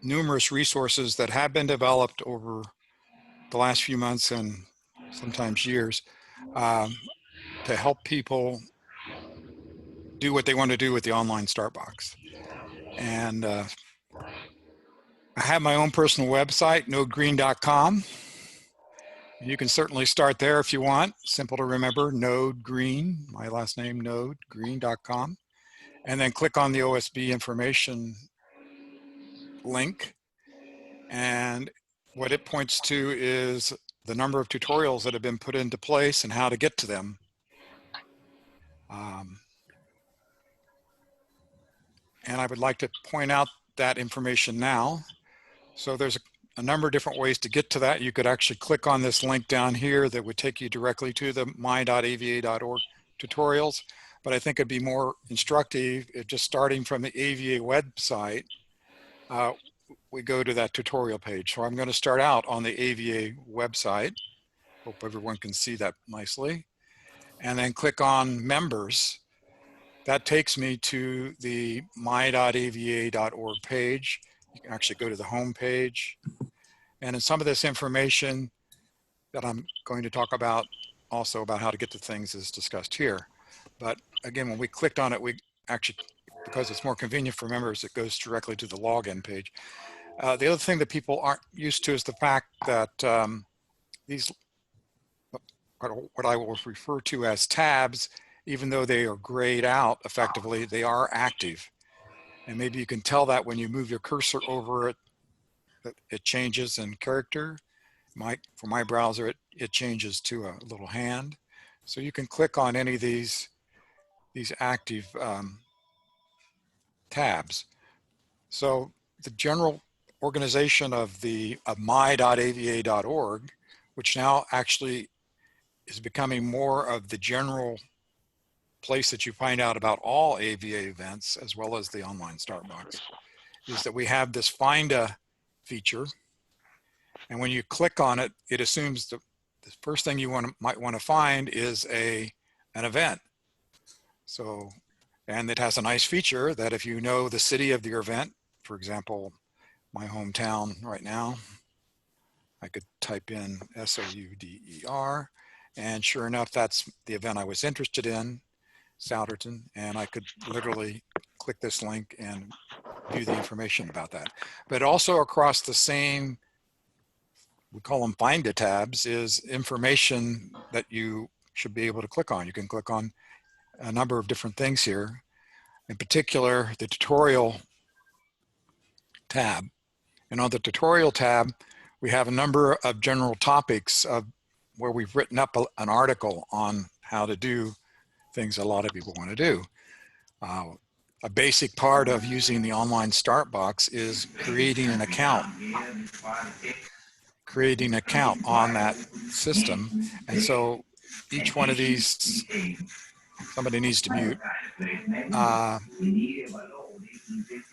numerous resources that have been developed over the last few months and sometimes years to help people do what they want to do with the online start box. And I have my own personal website, nodegreen.com. You can certainly start there if you want. Simple to remember, Node Green, my last name, nodegreen.com. And then click on the OSB information link. And what it points to is the number of tutorials that have been put into place and how to get to them. And I would like to point out that information now. So there's a number of different ways to get to that. You could actually click on this link down here that would take you directly to the my.ava.org tutorials. But I think it'd be more instructive if just starting from the AVA website, we go to that tutorial page. So I'm going to start out on the AVA website. Hope everyone can see that nicely. And then click on members. That takes me to the my.ava.org page. You can actually go to the home page. And in some of this information that I'm going to talk about, also about how to get to things, is discussed here. But again, when we clicked on it, we actually, because it's more convenient for members, it goes directly to the login page. The other thing that people aren't used to is the fact that these, what I will refer to as tabs, even though they are grayed out effectively, they are active. And maybe you can tell that when you move your cursor over it, that it changes in character. For my browser, it changes to a little hand. So you can click on any of these active tabs. So the general organization of my.ava.org, which now actually is becoming more of the general place that you find out about all AVA events, as well as the online start box, is that we have this find a feature. And when you click on it, it assumes the first thing you might want to find is an event. So, and it has a nice feature that if you know the city of the event, for example, my hometown right now, I could type in SOUDER, and sure enough, that's the event I was interested in, Souderton, and I could literally click this link and view the information about that. But also across the same, we call them find a tabs, is information that you should be able to click on. You can click on a number of different things here. In particular, the tutorial tab. And on the tutorial tab, we have a number of general topics of where we've written up an article on how to do things a lot of people want to do. A basic part of using the online start box is creating an account. Creating an account on that system. And so each one of these, somebody needs to mute.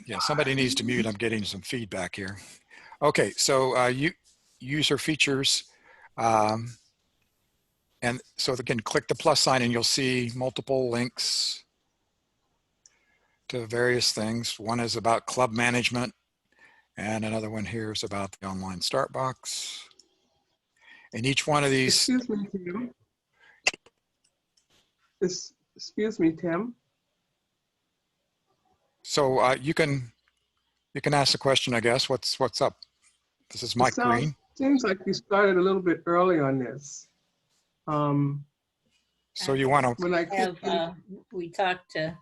Yeah, somebody needs to mute. I'm getting some feedback here. Okay, so user features. And so again, click the plus sign and you'll see multiple links to various things. One is about club management, and another one here is about the online start box. And each one of these. Excuse me, Tim. Excuse me, Tim. So you can ask the question, I guess. What's up? This is Mike Green. Seems like you started a little bit early on this. So you want to? When I have we talked to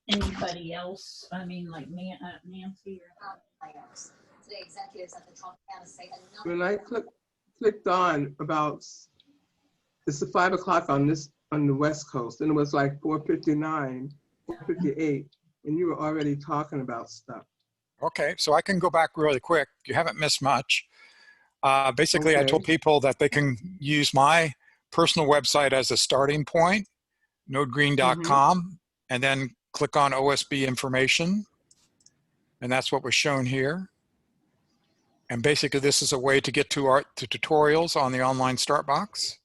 anybody else? I mean, like Nancy or today, executives at the Tropicana say when I clicked on about, it's the 5 o'clock on the West Coast, and it was like 4:59, 4:58, and you were already talking about stuff. Okay, so I can go back really quick. You haven't missed much. Basically, okay. I told people that they can use my personal website as a starting point, nodegreen.com, and then click on OSB information. And that's what was shown here. And basically, this is a way to get to tutorials on the online start box.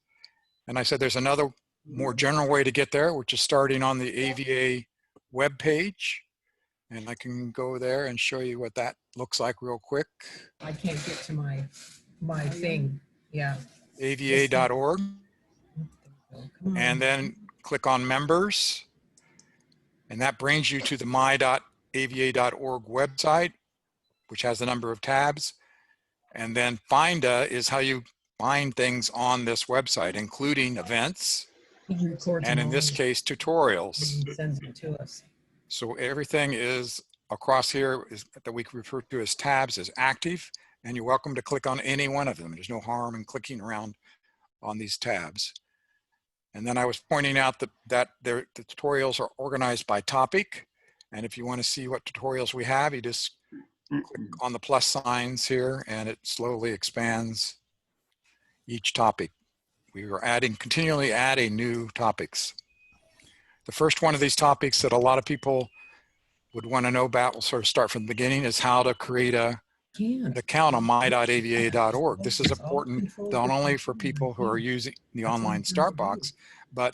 And I said there's another more general way to get there, which is starting on the AVA web page. And I can go there and show you what that looks like real quick. I can't get to my thing. Yeah. AVA.org. Come on. And then click on members. And that brings you to the my.ava.org website, which has a number of tabs. And then Finda is how you find things on this website, including events, He records and them in this all case, tutorials. and sends them to us. So everything is across here is that we refer to as tabs is active, and you're welcome to click on any one of them. There's no harm in clicking around on these tabs. And then I was pointing out that the tutorials are organized by topic. And if you want to see what tutorials we have, you just click on the plus signs here and it slowly expands each topic. We are continually adding new topics. The first one of these topics that a lot of people would want to know about, we'll sort of start from the beginning, is how to create an account on my.ava.org. This is important not only for people who are using the online start box, but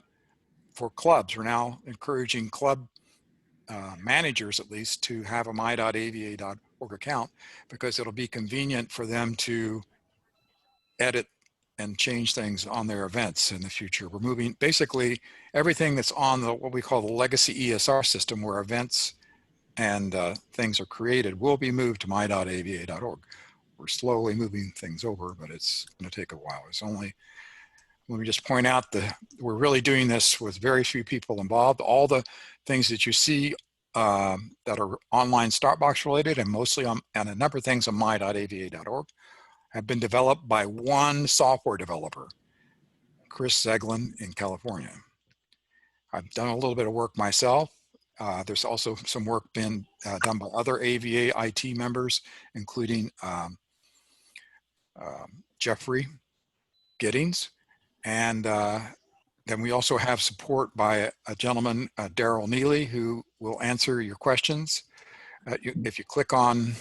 for clubs. We're now encouraging club managers, at least, to have a my.ava.org account because it'll be convenient for them to edit and change things on their events in the future. We're moving basically everything that's on what we call the legacy ESR system, where events and things are created, will be moved to my.ava.org. We're slowly moving things over, but it's going to take a while. It's only, let me just point out that we're really doing this with very few people involved. All the things that you see that are online Startbox related, and mostly on, and a number of things on my.ava.org, have been developed by one software developer, Chris Zeglin in California. I've done a little bit of work myself. There's also some work been done by other AVA IT members, including Jeffrey Giddings. And then we also have support by a gentleman, Darrell Neeley, who will answer your questions. If you click on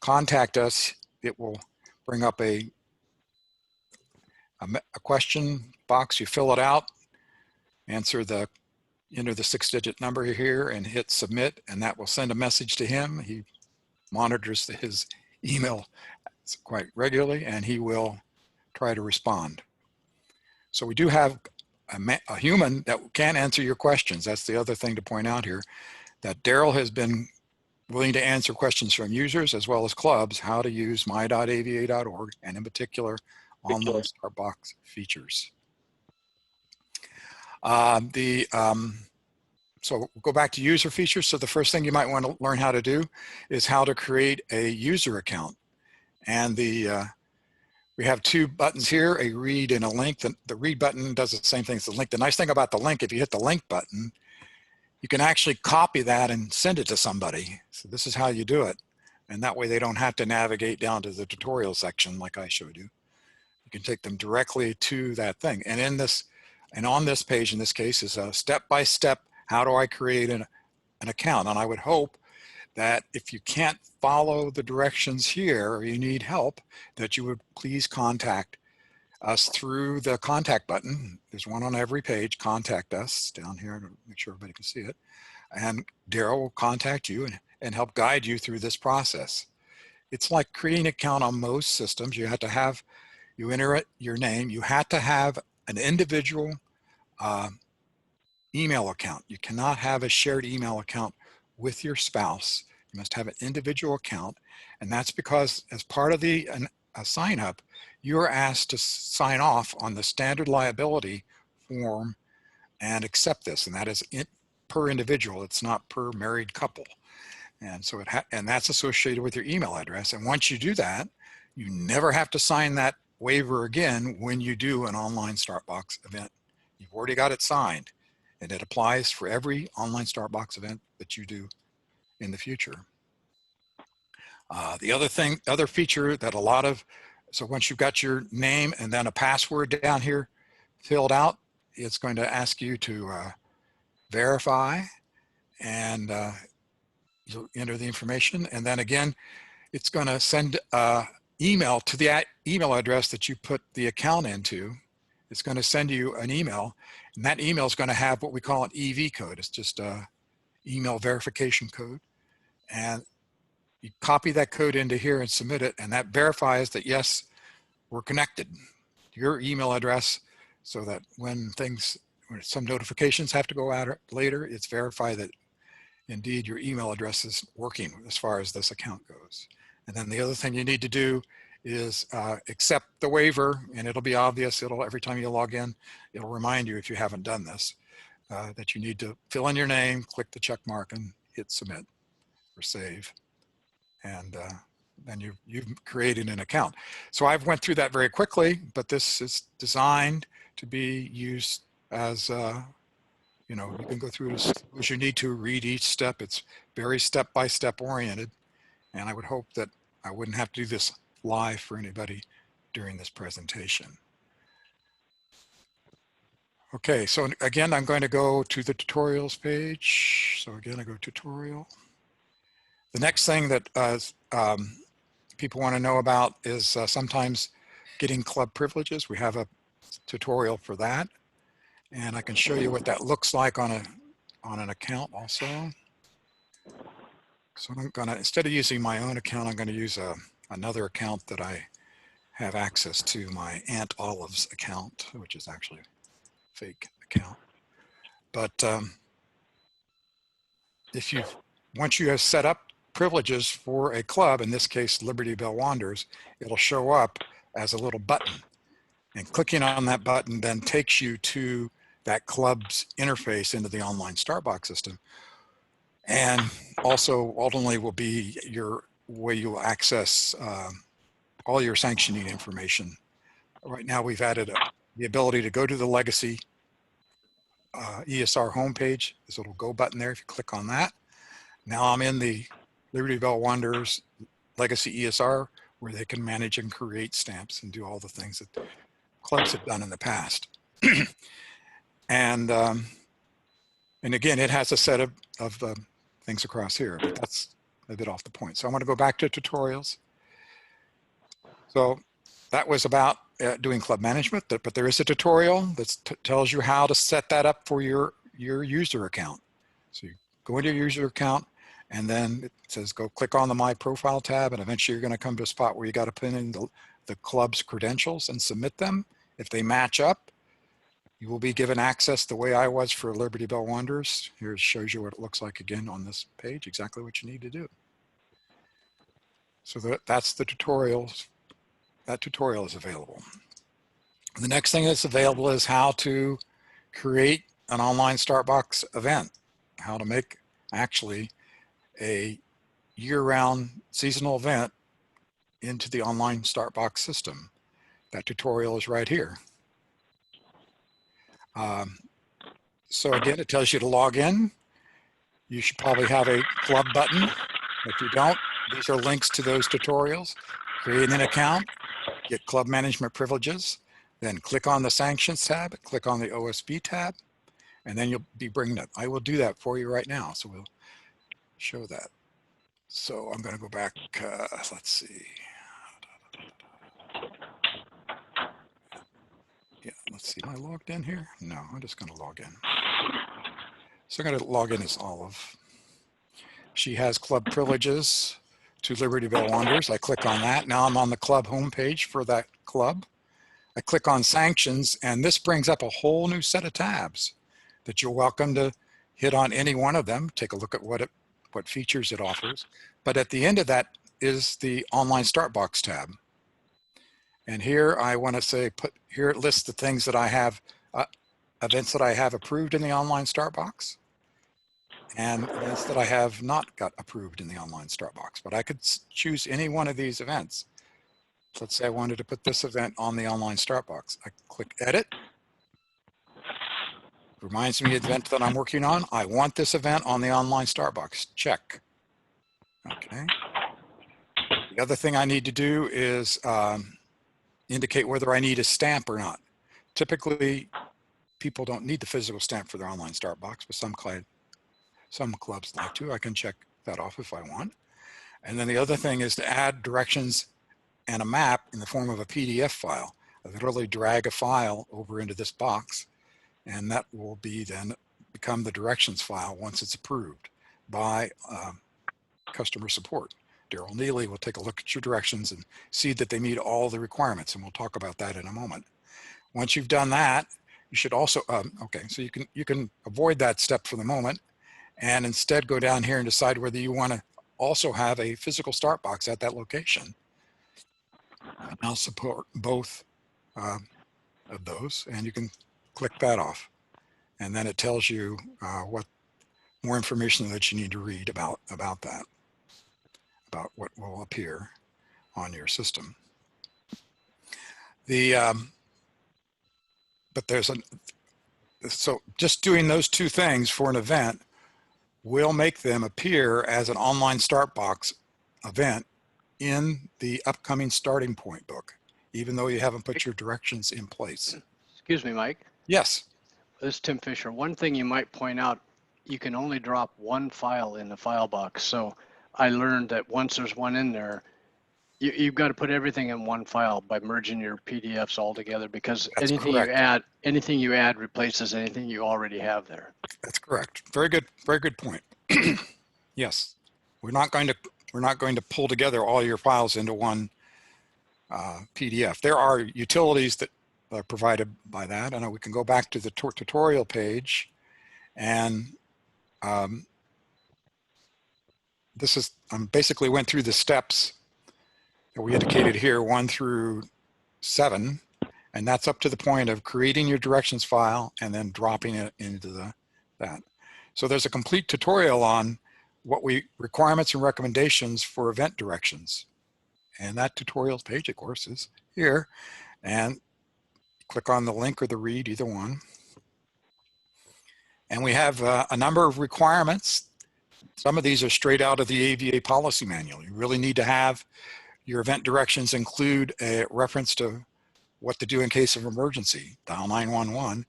Contact Us, it will bring up a question box. You fill it out, enter the 6-digit number here and hit submit, and that will send a message to him. He monitors his email quite regularly, and he will try to respond. So we do have a human that can answer your questions. That's the other thing to point out here, that Darrell has been willing to answer questions from users as well as clubs, how to use my.ava.org, and in particular, online Startbox features. So we'll go back to user features. So the first thing you might want to learn how to do is how to create a user account. And we have two buttons here, a read and a link. The read button does the same thing as the link. The nice thing about the link, if you hit the link button, you can actually copy that and send it to somebody. So this is how you do it. And that way they don't have to navigate down to the tutorial section like I showed you. You can take them directly to that thing. And on this page, in this case, is a step-by-step, how do I create an account? And I would hope that if you can't follow the directions here or you need help, that you would please contact us through the contact button. There's one on every page, contact us down here to make sure everybody can see it. And Darrell will contact you and help guide you through this process. It's like creating an account on most systems. You have to have, you enter your name, you have to have an individual email account. You cannot have a shared email account with your spouse. You must have an individual account. And that's because as part of the sign up, you're asked to sign off on the standard liability form and accept this. And that is per individual. It's not per married couple. And so and that's associated with your email address. And once you do that, you never have to sign that waiver again when you do an online Startbox event. You've already got it signed, and it applies for every online Startbox event that you do in the future. The other feature that so once you've got your name and then a password down here filled out, it's going to ask you to verify, and you'll enter the information. And then again, it's going to send email to the email address that you put the account into. It's going to send you an email, and that email is going to have what we call an EV code. It's just a email verification code. and you copy that code into here and submit it, and that verifies that yes, we're connected. Your email address, so that when some notifications have to go out later, it's verified that indeed your email address is working as far as this account goes. And then the other thing you need to do is accept the waiver, and it'll be obvious. Every time you log in, it'll remind you, if you haven't done this, that you need to fill in your name, click the check mark, and hit submit or save. And then you've created an account. So I've went through that very quickly, but this is designed to be used as, you can go through as you need to, read each step. It's very step-by-step oriented. And I would hope that I wouldn't have to do this live for anybody during this presentation. Okay, so again, I'm going to go to the tutorials page. So again, I go tutorial. The next thing that people want to know about is sometimes getting club privileges. We have a tutorial for that, and I can show you what that looks like on an account also. So I'm gonna, instead of using my own account, I'm going to use another account that I have access to, my Aunt Olive's account, which is actually a fake account. But once you have set up privileges for a club, in this case Liberty Bell Wanderers, it'll show up as a little button, and clicking on that button then takes you to that club's interface into the online Startbox system, and also ultimately will be your way you'll access all your sanctioning information. Right now we've added the ability to go to the legacy ESR homepage. There's a little go button there. If you click on that, now I'm in the Liberty Bell Wanderers legacy ESR, where they can manage and create stamps and do all the things that clubs have done in the past. And again, it has a set of things across here, but that's a bit off the point. So I want to go back to tutorials. So that was about doing club management, but there is a tutorial that tells you how to set that up for your user account. So you go into your user account, and then it says go click on the My Profile tab, and eventually you're going to come to a spot where you got to put in the club's credentials and submit them. If they match up, you will be given access the way I was for Liberty Bell Wanderers. Here it shows you what it looks like again on this page, exactly what you need to do. So that's the tutorials. That tutorial is available. The next thing that's available is how to create an online Startbox event, how to make actually a year-round seasonal event into the online Startbox system. That tutorial is right here. So again, it tells you to log in. You should probably have a club button. If you don't, these are links to those tutorials. Create an account, get club management privileges, then click on the sanctions tab, click on the OSB tab, and then you'll be bringing it. I will do that for you right now. So we'll show that. So I'm going to go back, let's see. Yeah, let's see, am I logged in here? No, I'm just going to log in. So I'm going to log in as Olive. She has club privileges to Liberty Bell Wanderers. I click on that. Now I'm on the club homepage for that club. I click on sanctions, and this brings up a whole new set of tabs that you're welcome to hit on any one of them. Take a look at what features it offers. But at the end of that is the online Startbox tab. And here I want to say, here it lists the things that I have, events that I have approved in the online Startbox, and events that I have not got approved in the online Startbox. But I could choose any one of these events. Let's say I wanted to put this event on the online Startbox. I click edit. Reminds me of the event that I'm working on. I want this event on the online Startbox. Check. Okay. The other thing I need to do is indicate whether I need a stamp or not. Typically, people don't need the physical stamp for their online Startbox, but some clubs like to. I can check that off if I want. And then the other thing is to add directions and a map in the form of a PDF file. I literally drag a file over into this box, and that will be then become the directions file once it's approved by customer support. Darrell Neeley will take a look at your directions and see that they meet all the requirements, and we'll talk about that in a moment. Once you've done that, you should also, okay, so you can avoid that step for the moment and instead go down here and decide whether you want to also have a physical start box at that location. I now support both of those, and you can click that off. And then it tells you what more information that you need to read about that, about what will appear on your system. But so just doing those two things for an event will make them appear as an online start box event in the upcoming starting point book, even though you haven't put your directions in place. Excuse me, Mike. Yes. This is Tim Fisher. One thing you might point out, you can only drop one file in the file box. So I learned that once there's one in there, you've got to put everything in one file by merging your PDFs all together, because That's anything you add replaces anything you already have there. That's correct. Very good point. Yes, we're not going to pull together all your files into one PDF. There are utilities that are provided by that, and we can go back to the tutorial page, and I basically went through the steps that we indicated here, 1 through 7, and that's up to the point of creating your directions file and then dropping it into that. So there's a complete tutorial on requirements and recommendations for event directions. And that tutorial page, of course, is here. And click on the link or the read, either one. And we have a number of requirements. Some of these are straight out of the AVA policy manual. You really need to have your event directions include a reference to what to do in case of emergency, dial 911,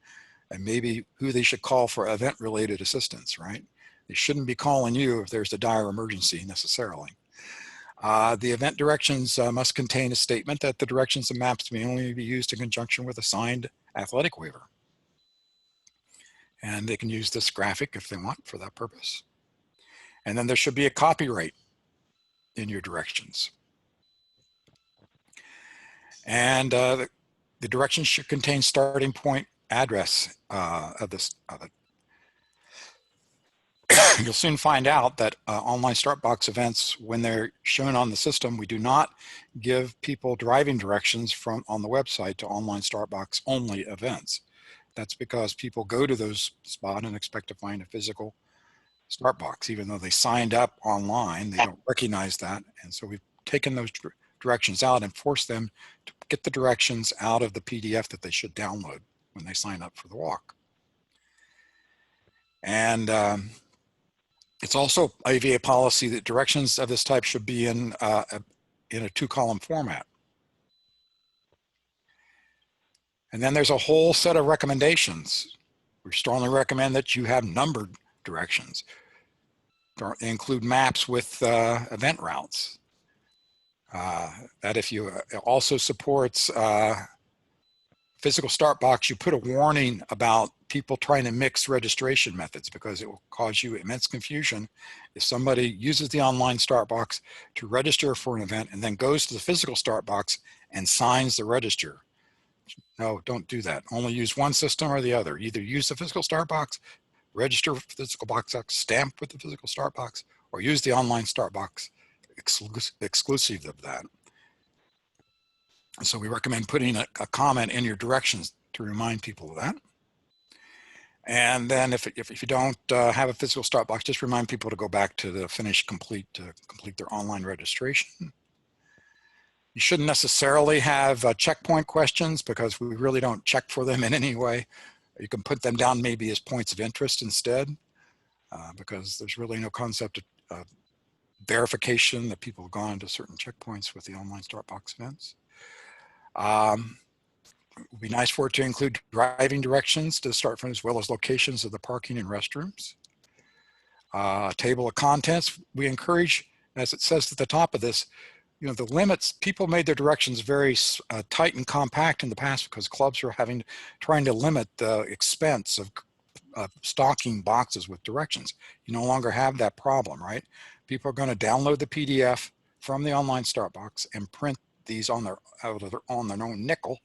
and maybe who they should call for event-related assistance, right? They shouldn't be calling you if there's a dire emergency necessarily. The event directions must contain a statement that the directions and maps may only be used in conjunction with a signed athletic waiver. And they can use this graphic if they want for that purpose. And then there should be a copyright in your directions. And the directions should contain starting point address of it. You'll soon find out that online start box events, when they're shown on the system, we do not give people driving directions from on the website to online start box only events. That's because people go to those spots and expect to find a physical start box, even though they signed up online, they don't recognize that. And so we've taken those directions out and forced them to get the directions out of the PDF that they should download when they sign up for the walk. And it's also AVA policy that directions of this type should be in a 2-column format. And then there's a whole set of recommendations. We strongly recommend that you have numbered directions. They include maps with event routes. That if you also supports physical start box, you put a warning about people trying to mix registration methods, because it will cause you immense confusion if somebody uses the online start box to register for an event and then goes to the physical start box and signs the register. No, don't do that. Only use one system or the other. Either use the physical start box, register for the physical box, stamp with the physical start box, or use the online start box exclusive of that. So we recommend putting a comment in your directions to remind people of that. And then if you don't have a physical start box, just remind people to go back to the finish complete to complete their online registration. You shouldn't necessarily have checkpoint questions, because we really don't check for them in any way. You can put them down maybe as points of interest instead, because there's really no concept of verification that people have gone to certain checkpoints with the online start box events. It would be nice for it to include driving directions to start from, as well as locations of the parking and restrooms. Table of contents. We encourage, as it says at the top of this, the limits. People made their directions very tight and compact in the past because clubs are trying to limit the expense of stocking boxes with directions. You no longer have that problem, right? People are going to download the PDF from the online start box and print these on their own nickel.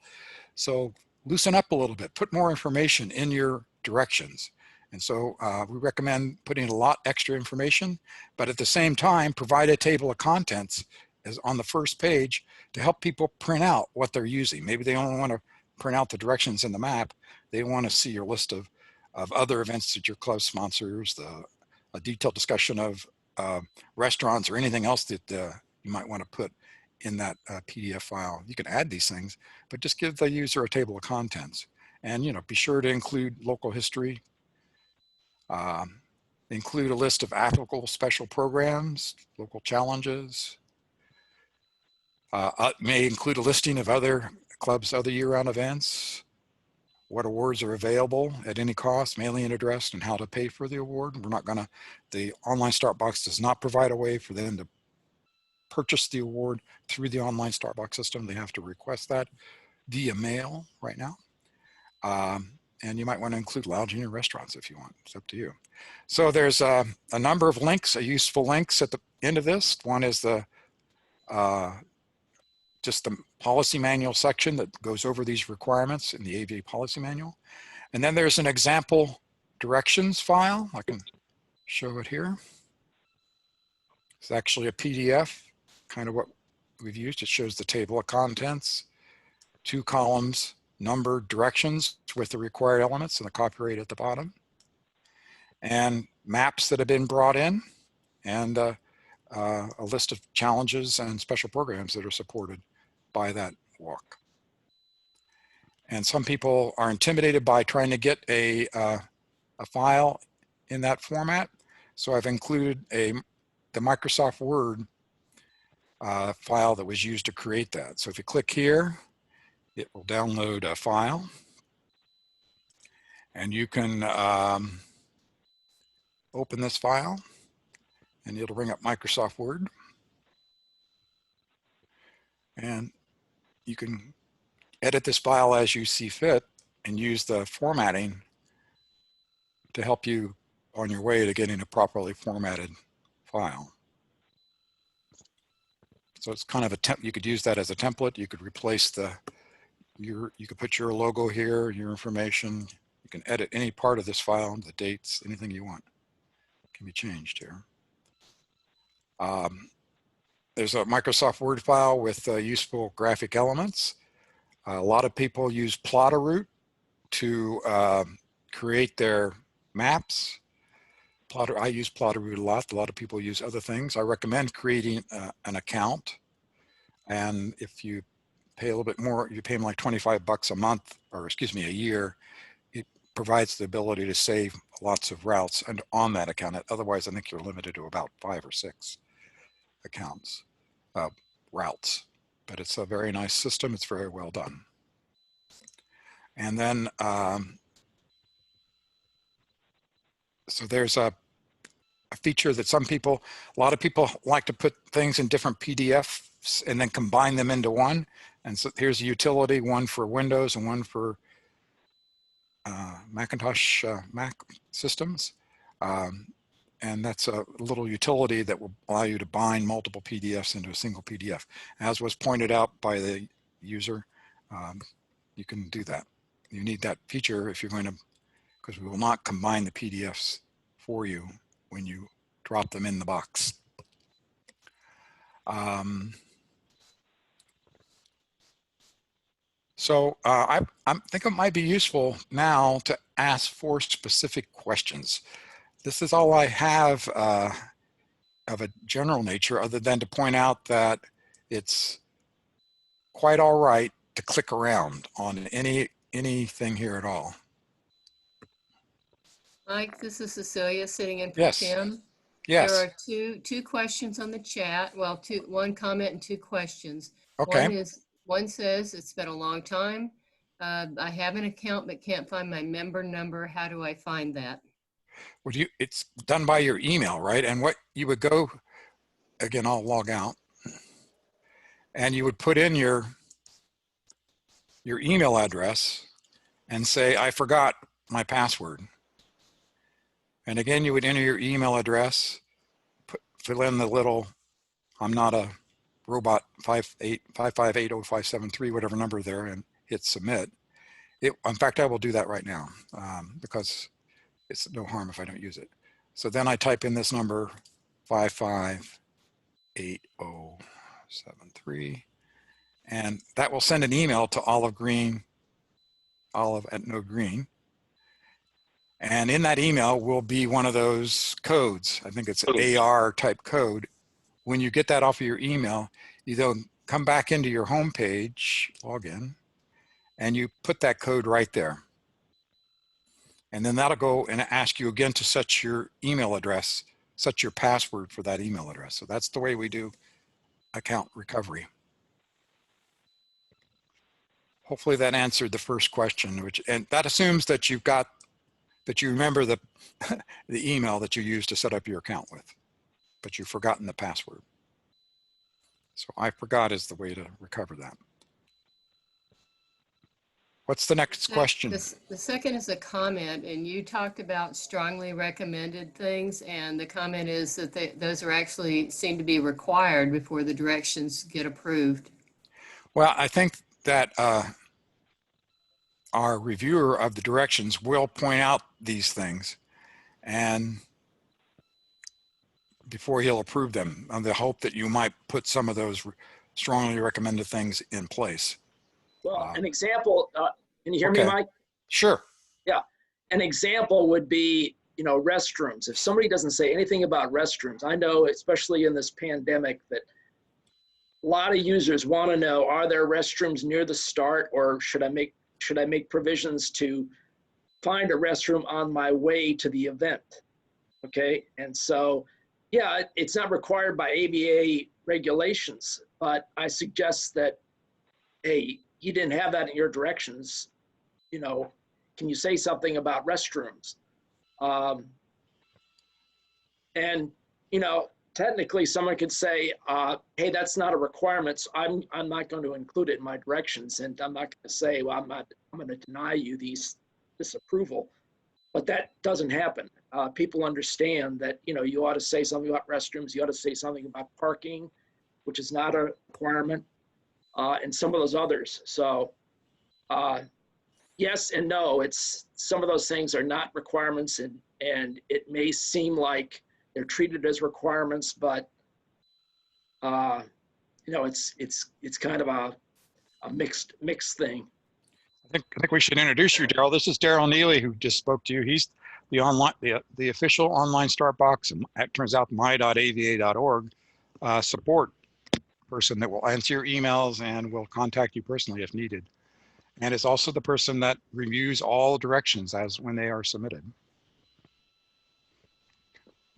So loosen up a little bit, put more information in your directions. And so we recommend putting a lot extra information, but at the same time, provide a table of contents as on the first page to help people print out what they're using. Maybe they only want to print out the directions in the map. They want to see your list of other events that your club sponsors, a detailed discussion of restaurants or anything else that you might want to put in that PDF file. You can add these things, but just give the user a table of contents. And be sure to include local history, include a list of applicable special programs, local challenges. May include a listing of other clubs, other year-round events, what awards are available at any cost, mailing address, and how to pay for the award. The online start box does not provide a way for them to purchase the award through the online start box system. They have to request that via mail right now. And you might want to include lounging and restaurants if you want. It's up to you. So there's a number of links, useful links at the end of this. One is just the policy manual section that goes over these requirements in the AVA policy manual. And then there's an example directions file. I can show it here. It's actually a PDF, kind of what we've used. It shows the table of contents, 2 columns, numbered directions with the required elements and the copyright at the bottom, and maps that have been brought in, and a list of challenges and special programs that are supported by that walk. And some people are intimidated by trying to get a file in that format. So I've included the Microsoft Word file that was used to create that. So if you click here, it will download a file, and you can open this file, and it'll bring up Microsoft Word. And you can edit this file as you see fit and use the formatting to help you on your way to getting a properly formatted file. So it's kind of you could use that as a template. You could replace you could put your logo here, your information. You can edit any part of this file, the dates, anything you want can be changed here. There's a Microsoft Word file with useful graphic elements. A lot of people use Plot-a-Root to create their maps. I use Plot-a-Root a lot. A lot of people use other things. I recommend creating an account. And if you pay a little bit more, you pay them like 25 bucks a month, or excuse me, a year, it provides the ability to save lots of routes and on that account. Otherwise, I think you're limited to about 5 or 6 accounts, routes. But it's a very nice system. It's very well done. And then, so there's a feature that a lot of people like to put things in different PDFs and then combine them into one. And so here's a utility, one for Windows and one for Macintosh Mac systems. And that's a little utility that will allow you to bind multiple PDFs into a single PDF. As was pointed out by the user, you can do that. You need that feature if you're going to, because we will not combine the PDFs for you when you drop them in the box. So I think it might be useful now to ask 4 specific questions. This is all I have of a general nature, other than to point out that it's quite all right to click around on anything here at all. Mike, this is Cecilia sitting in for Yes. Tim. Yes. There are two questions on the chat. Well, one comment and 2 questions. Okay. One says, it's been a long time. I have an account but can't find my member number. How do I find that? Well, it's done by your email, right? And what you would go, again, I'll log out, and you would put in your email address and say, I forgot my password. And again, you would enter your email address, fill in the little, I'm not a robot 5580573, whatever number there, and hit submit. In fact, I will do that right now because it's no harm if I don't use it. So then I type in this number 558073, and that will send an email to Olive at No Green. And in that email will be one of those codes. I think it's an AR type code. When you get that off of your email, you then come back into your home page, log in, and you put that code right there. And then that'll go and ask you again to set your email address, set your password for that email address. So that's the way we do account recovery. Hopefully that answered the first question, and that assumes that you remember the the email that you used to set up your account with, but you've forgotten the password. So I forgot is the way to recover that. What's the next question? The second is a comment, and you talked about strongly recommended things, and the comment is that those are actually seem to be required before the directions get approved. Well, I think that our reviewer of the directions will point out these things, and before he'll approve them, on the hope that you might put some of those strongly recommended things in place. Well, an example, can you hear me, okay. Mike? Sure. Yeah. An example would be, restrooms. If somebody doesn't say anything about restrooms, I know, especially in this pandemic, that a lot of users want to know, are there restrooms near the start, or should I make provisions to find a restroom on my way to the event? Okay. And so, yeah, it's not required by AVA regulations, but I suggest that, hey, you didn't have that in your directions. Can you say something about restrooms? And technically someone could say, hey, that's not a requirement, so I'm not going to include it in my directions, and I'm not going to say, well, I'm going to deny you this approval. But that doesn't happen. People understand that, you ought to say something about restrooms, you ought to say something about parking, which is not a requirement, and some of those others. So yes and no, some of those things are not requirements, and it may seem like they're treated as requirements, but it's kind of a mixed thing. I think we should introduce you, Darrell. This is Darrell Neeley, who just spoke to you. He's the official online start box, and it turns out my.ava.org support person that will answer your emails and will contact you personally if needed. And it's also the person that reviews all directions when they are submitted.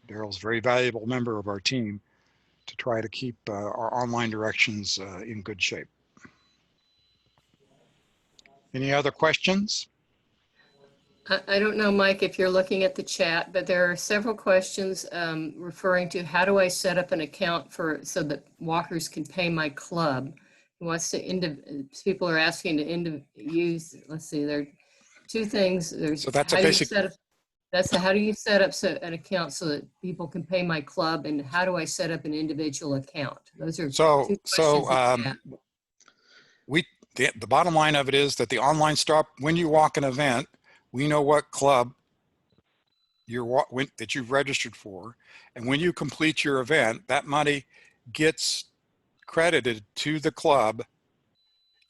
Darrell's a very valuable member of our team to try to keep our online directions in good shape. Any other questions? I don't know, Mike, if you're looking at the chat, but there are several questions referring to how do I set up an account so that walkers can pay my club. People are asking to use, let's see, there are two things. So that's a basic. How do you set up an account so that people can pay my club, and how do I set up an individual account? Those are two questions. The bottom line of it is that the online start, when you walk an event, we know what club that you've registered for, and when you complete your event, that money gets credited to the club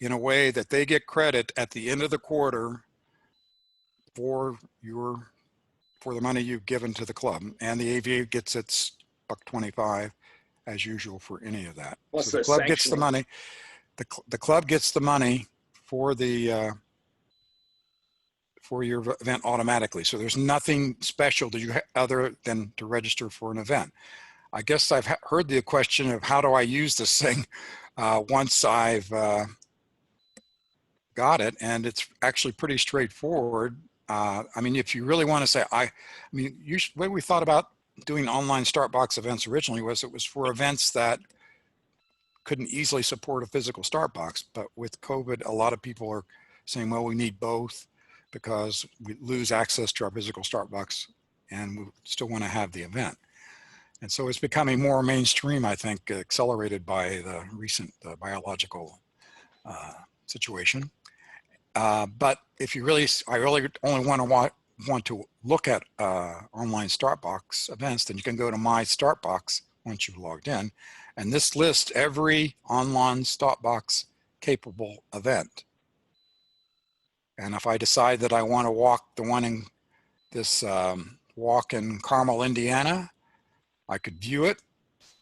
in a way that they get credit at the end of the quarter for the money you've given to the club, and the AVA gets its $1.25 as usual for any of that. Plus so the club gets the money. The club gets the money for your event automatically. So there's nothing special that you other than to register for an event. I guess I've heard the question of how do I use this thing once I've got it, and it's actually pretty straightforward. I mean, if you really want to say, the way we thought about doing online start box events originally was it was for events that couldn't easily support a physical start box. But with COVID, a lot of people are saying, well, we need both because we lose access to our physical start box and we still want to have the event. And so it's becoming more mainstream, I think, accelerated by the recent biological situation. But if you really, I really only want to look at online Startbox events, then you can go to My Startbox once you've logged in. And this lists every online Startbox capable event. And if I decide that I want to walk the one in this walk in Carmel, Indiana, I could view it,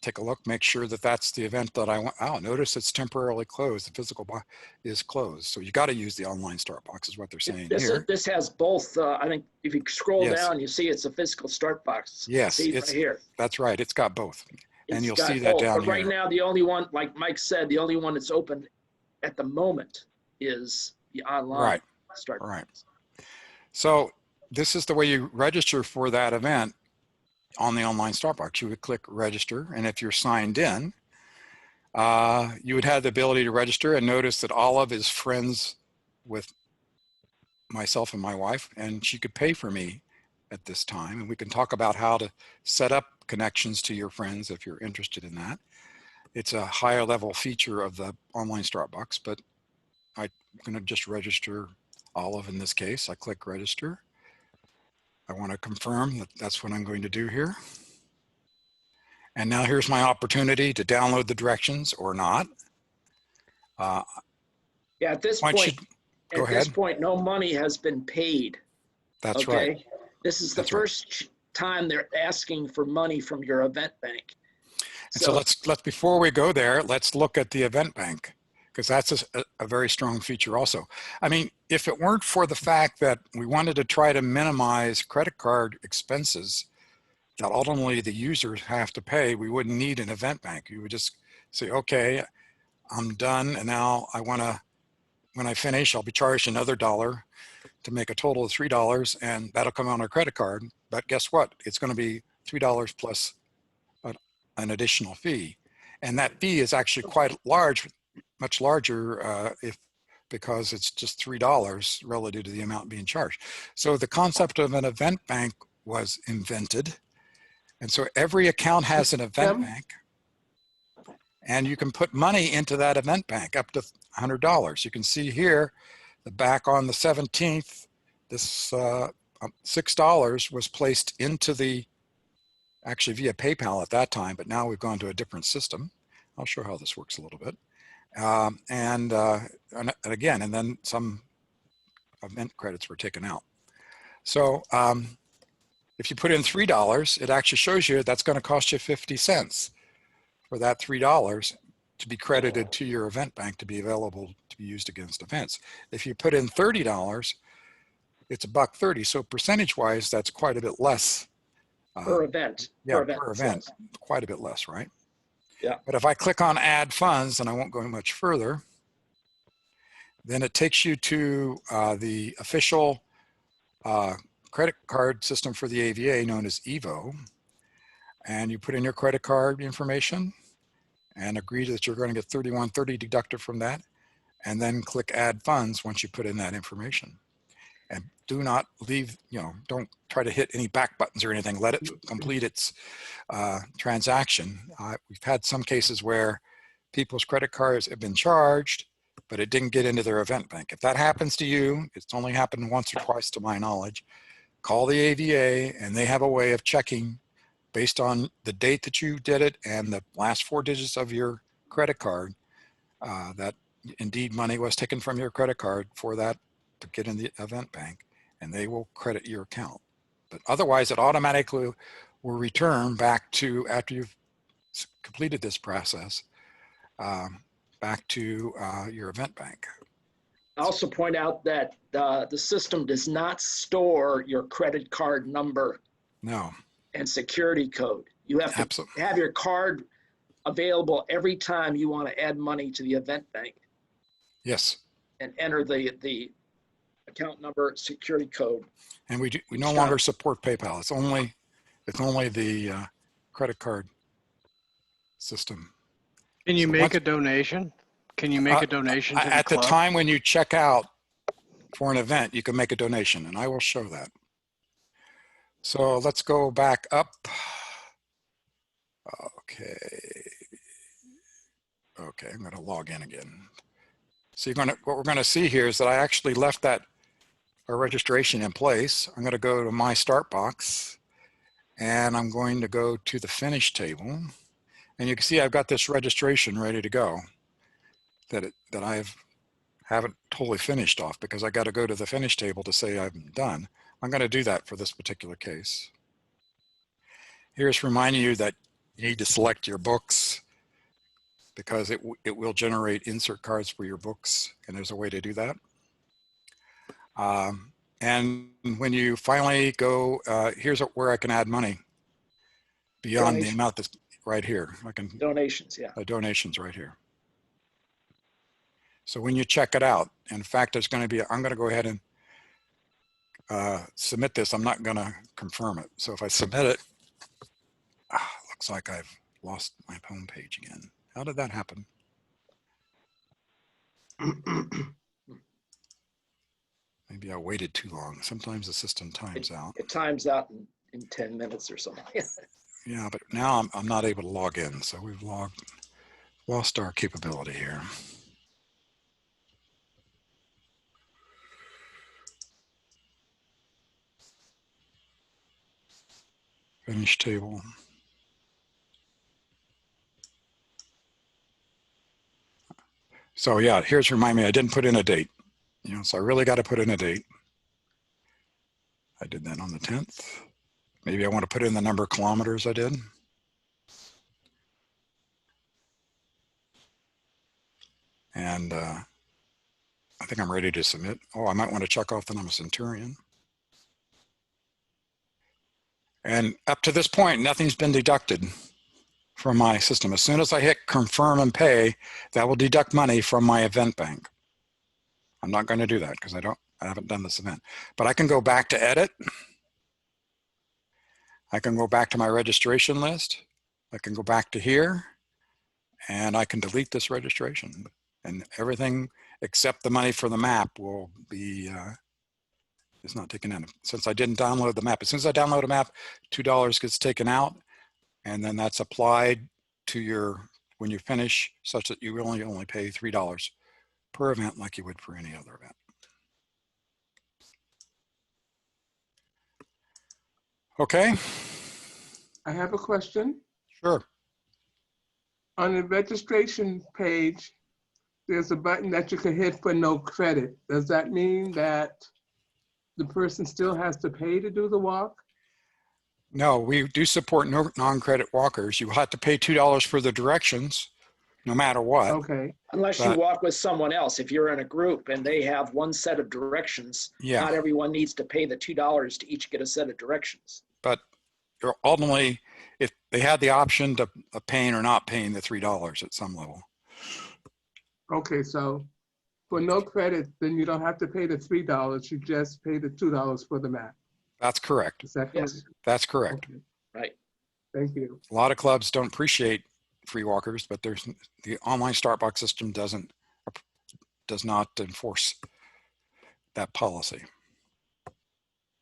take a look, make sure that that's the event that I want. Oh, notice it's temporarily closed. The physical box is closed. So you got to use the online Startbox is what they're saying here. This has both, I think if you scroll Yes. down, you see it's a physical start box. Yes, See it's right here. That's right. It's got both. And It's you'll got see that both, down but right here. now, the only one, like Mike said, the only one that's open at the moment is the online Right. start. Right. So this is the way you register for that event on the online Startbox. You would click register, and if you're signed in, you would have the ability to register, and notice that Olive is friends with myself and my wife, and she could pay for me at this time. And we can talk about how to set up connections to your friends if you're interested in that. It's a higher level feature of the online Startbox, but I'm going to just register Olive in this case. I click register. I want to confirm that that's what I'm going to do here. And now here's my opportunity to download the directions or not. Yeah, at this Once point, you- go ahead. no money has been paid. That's Okay, right. this is the That's right. first time they're asking for money from your event bank. And so let's before we go there, let's look at the event bank, because that's a very strong feature also. I mean, if it weren't for the fact that we wanted to try to minimize credit card expenses that ultimately the users have to pay, we wouldn't need an event bank. You would just say, okay, I'm done. And now I want to, when I finish, I'll be charged another $1 to make a total of $3, and that'll come on our credit card. But guess what? It's going to be $3 plus an additional fee. And that fee is actually quite large, much larger because it's just $3 relative to the amount being charged. So the concept of an event bank was invented. And so every account has an event bank, and you can put money into that event bank up to $100. You can see here, the back on the 17th, this $6 was placed into the, actually via PayPal at that time, but now we've gone to a different system. I'll show how this works a little bit. And again, and then some event credits were taken out. So if you put in $3, it actually shows you that's going to cost you 50 cents for that $3 to be credited to your event bank to be available to be used against events. If you put in $30, it's $1.30. So percentage-wise, that's quite a bit less. Per event. Yeah, per event, quite a bit less, right? Yeah. But if I click on add funds, and I won't go much further, then it takes you to the official credit card system for the AVA known as EVO. And you put in your credit card information and agree that you're going to get $31.30 deducted from that. And then click add funds once you put in that information. And do not leave, don't try to hit any back buttons or anything. Let it complete its transaction. We've had some cases where people's credit cards have been charged, but it didn't get into their event bank. If that happens to you, it's only happened once or twice to my knowledge, call the AVA, and they have a way of checking based on the date that you did it and the last 4 digits of your credit card that indeed money was taken from your credit card for that to get in the event bank, and they will credit your account. But otherwise, it automatically will return back to, after you've completed this process, back to your event bank. I also point out that the system does not store your credit card number No. and security code. You have to Absolutely. have your card available every time you want to add money to the event bank Yes. and enter the account number, security code. And we no longer support PayPal. It's only the credit card system. Can you So make a donation? Can you make a donation to the at club? the time when you check out for an event, you can make a donation, and I will show that. So let's go back up Okay. Okay, I'm going to log in again. So what we're going to see here is that I actually left that registration in place. I'm going to go to my start box and I'm going to go to the finish table. And you can see I've got this registration ready to go that I haven't totally finished off because I got to go to the finish table to say I'm done. I'm going to do that for this particular case. Here's reminding you that you need to select your books because it will generate insert cards for your books, and there's a way to do that. And when you finally go, here's where I can add money beyond the amount that's right here. I can Donations, yeah. donations right here. So when you check it out, in fact, there's going to be, I'm going to go ahead and submit this. I'm not going to confirm it. So if I submit it, looks like I've lost my home page again. How did that happen? Maybe I waited too long. Sometimes the system times out. It times out in 10 minutes or something. Yeah, but now I'm not able to log in. So we've lost our capability here. Finish table. So yeah, here's remind me, I didn't put in a date. So I really got to put in a date. I did that on the 10th. Maybe I want to put in the number of kilometers I did. And I think I'm ready to submit. Oh, I might want to check off that I'm a Centurion. And up to this point, nothing's been deducted from my system. As soon as I hit confirm and pay, that will deduct money from my event bank. I'm not going to do that because I haven't done this event. But I can go back to edit. I can go back to my registration list. I can go back to here and I can delete this registration, and everything except the money for the map will be, it's not taken in. Since I didn't download the map, as soon as I download a map, $2 gets taken out, and then that's applied to your, when you finish, such that you only pay $3 per event like you would for any other event. Okay. I have a question. Sure. On the registration page, there's a button that you can hit for no credit. Does that mean that the person still has to pay to do the walk? No, we do support non-credit walkers. You have to pay $2 for the directions, no matter what. Okay. Unless you walk with someone else. If you're in a group and they have one set of directions, not everyone needs to pay the $2 to each get a set of directions. But ultimately, if they had the option of paying or not paying the $3 at some level. Okay, so for no credit, then you don't have to pay the $3. You just pay the $2 for the map. That's correct. Is that correct? Yes. That's correct. Okay. Right. Thank you. A lot of clubs don't appreciate free walkers, but the online start box system does not enforce that policy.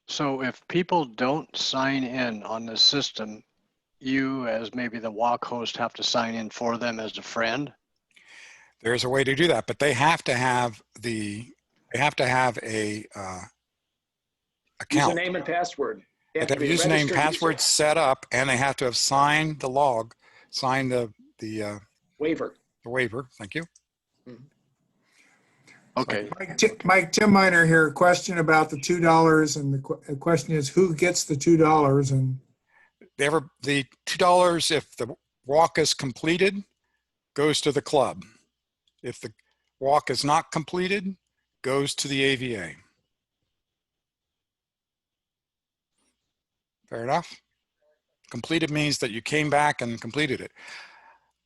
So if people don't sign in on the system, you as maybe the walk host have to sign in for them as a friend? There's a way to do that, but they have to have a account. Username and password. They have to have username, password set up, and they have to have signed the log, signed the waiver. The waiver. Thank you. Okay. Mike, Tim Miner here. Question about the $2, and the question is, who gets the $2? And the $2, if the walk is completed, goes to the club. If the walk is not completed, goes to the AVA. Fair enough? Completed means that you came back and completed it.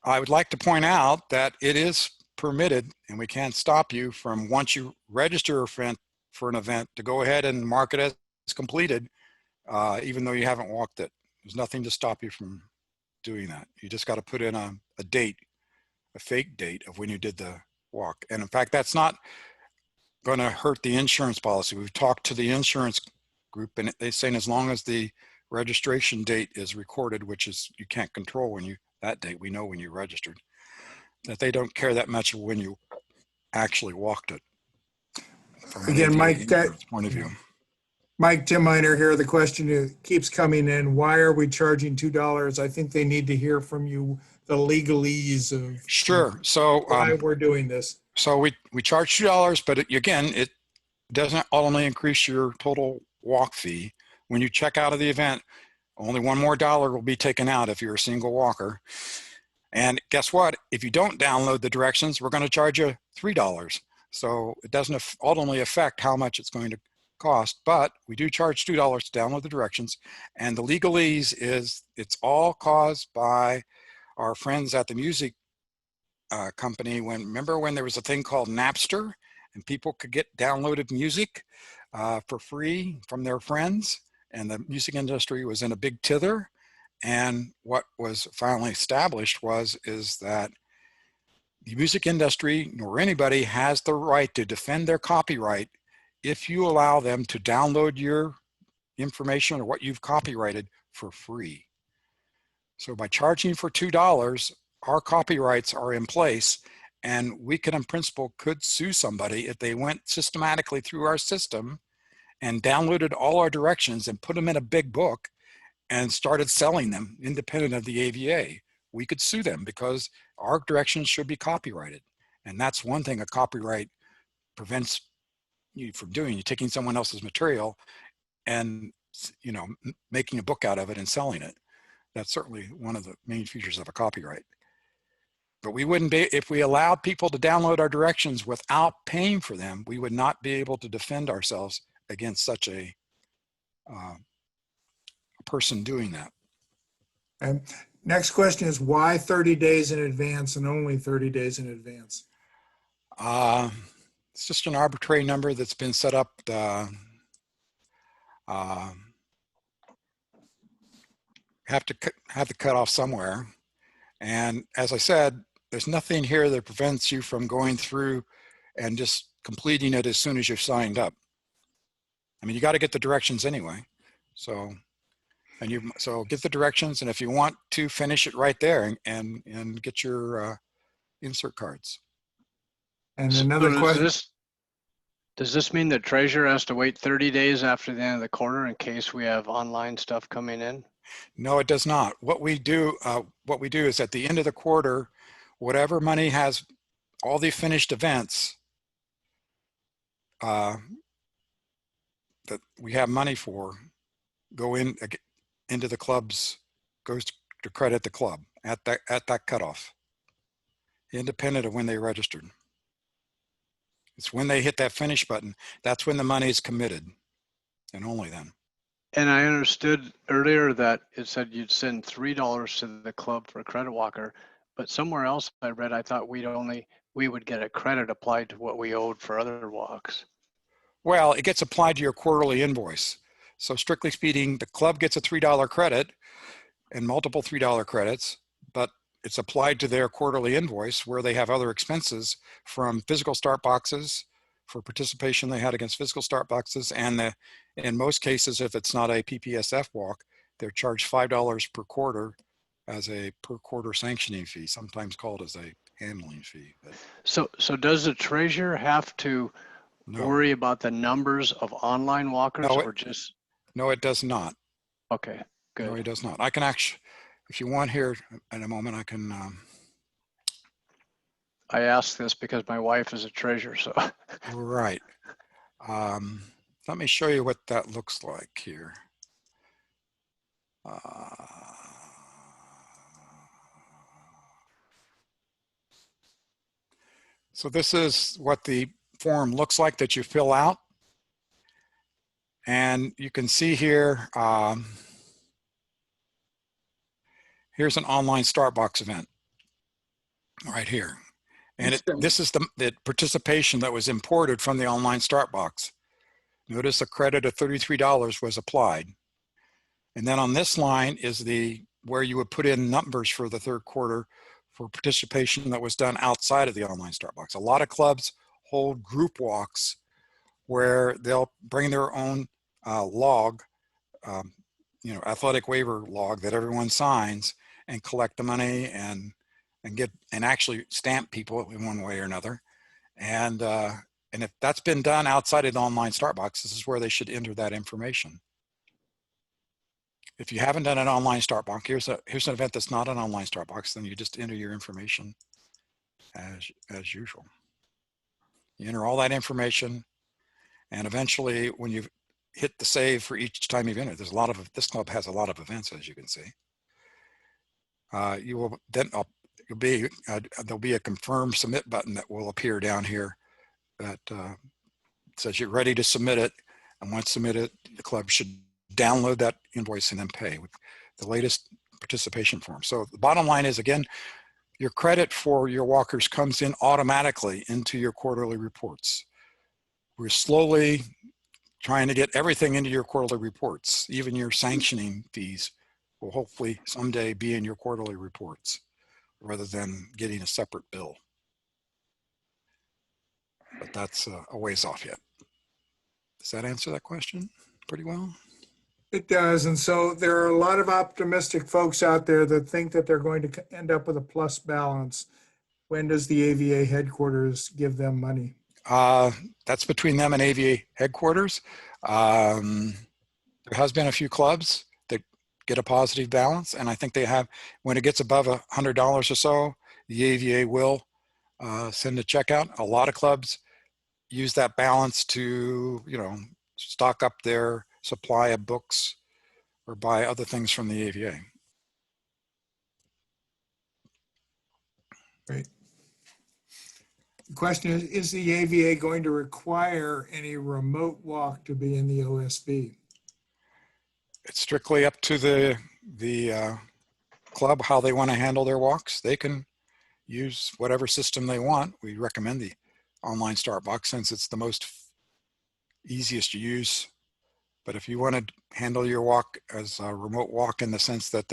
I would like to point out that it is permitted, and we can't stop you from, once you register for an event, to go ahead and mark it as completed, even though you haven't walked it. There's nothing to stop you from doing that. You just got to put in a date, a fake date of when you did the walk. And in fact, that's not going to hurt the insurance policy. We've talked to the insurance group, and they're saying as long as the registration date is recorded, which is you can't control when you, that date, we know when you registered, that they don't care that much when you actually walked it. From an Again, AVA Mike, insurance point of view. Mike, Tim Miner here. The question keeps coming in. Why are we charging $2? I think they need to hear from you the legalese of Sure. So, why we're doing this. so we charge $2, but again, it doesn't only increase your total walk fee. When you check out of the event, only one more dollar will be taken out if you're a single walker. And guess what? If you don't download the directions, we're going to charge you $3. So it doesn't ultimately affect how much it's going to cost, but we do charge $2 to download the directions. And the legalese is it's all caused by our friends at the music company. Remember when there was a thing called Napster and people could get downloaded music for free from their friends, and the music industry was in a big tither. And what was finally established is that the music industry nor anybody has the right to defend their copyright if you allow them to download your information or what you've copyrighted for free. So by charging for $2, our copyrights are in place, and we could in principle could sue somebody if they went systematically through our system and downloaded all our directions and put them in a big book and started selling them independent of the AVA. We could sue them because our directions should be copyrighted. And that's one thing a copyright prevents you from doing. You're taking someone else's material and, you know, making a book out of it and selling it. That's certainly one of the main features of a copyright. But we wouldn't be, if we allowed people to download our directions without paying for them, we would not be able to defend ourselves against such a person doing that. And next question is why 30 days in advance and only 30 days in advance? It's just an arbitrary number that's been set up. Have the cutoff somewhere. And as I said, there's nothing here that prevents you from going through and just completing it as soon as you've signed up. I mean, you got to get the directions anyway. So get the directions, and if you want to finish it right there and get your insert cards. And So another question. Does this mean that Treasurer has to wait 30 days after the end of the quarter in case we have online stuff coming in? No, it does not. What we do is at the end of the quarter, whatever money has all the finished events that we have money for go into the club's, goes to credit the club at that cutoff, independent of when they registered. It's when they hit that finish button, that's when the money is committed, and only then. And I understood earlier that it said you'd send $3 to the club for a credit walker, but somewhere else I read, I thought we would get a credit applied to what we owed for other walks. Well, it gets applied to your quarterly invoice. So strictly speaking, the club gets a $3 credit and multiple $3 credits, but it's applied to their quarterly invoice where they have other expenses from physical start boxes for participation they had against physical start boxes. And in most cases, if it's not a PPSF walk, they're charged $5 per quarter as a per quarter sanctioning fee, sometimes called as a handling fee. But So does the treasurer have to worry about the numbers of online walkers or just? No, it does not. Okay, good. No, it does not. I can actually, if you want here in a moment, I can. I ask this because my wife is a treasurer, so. Right. Let me show you what that looks like here. So this is what the form looks like that you fill out. And you can see here, here's an online Startbox event right here. And this is the participation that was imported from the online Startbox. Notice a credit of $33 was applied. And then on this line is where you would put in numbers for the third quarter for participation that was done outside of the online Startbox. A lot of clubs hold group walks where they'll bring their own log, athletic waiver log that everyone signs and collect the money and actually stamp people in one way or another. And if that's been done outside of the online start box, this is where they should enter that information. If you haven't done an online start box, here's an event that's not an online start box, then you just enter your information as usual. You enter all that information, and eventually when you hit the save for each time you've entered, this club has a lot of events, as you can see. You will then there'll be a confirm submit button that will appear down here that says you're ready to submit it. And once submitted, the club should download that invoice and then pay with the latest participation form. So the bottom line is, again, your credit for your walkers comes in automatically into your quarterly reports. We're slowly trying to get everything into your quarterly reports. Even your sanctioning fees will hopefully someday be in your quarterly reports rather than getting a separate bill. But that's a ways off yet. Does that answer that question pretty well? It does. And so there are a lot of optimistic folks out there that think that they're going to end up with a plus balance. When does the AVA headquarters give them money? That's between them and AVA headquarters. There has been a few clubs that get a positive balance, and I think they have, when it gets above $100 or so, the AVA will send a check out. A lot of clubs use that balance to, stock up their supply of books or buy other things from the AVA. Great. The question is the AVA going to require any remote walk to be in the OSB? It's strictly up to the club how they want to handle their walks. They can use whatever system they want. We recommend the online start box since it's the most easiest to use. But if you want to handle your walk as a remote walk in the sense that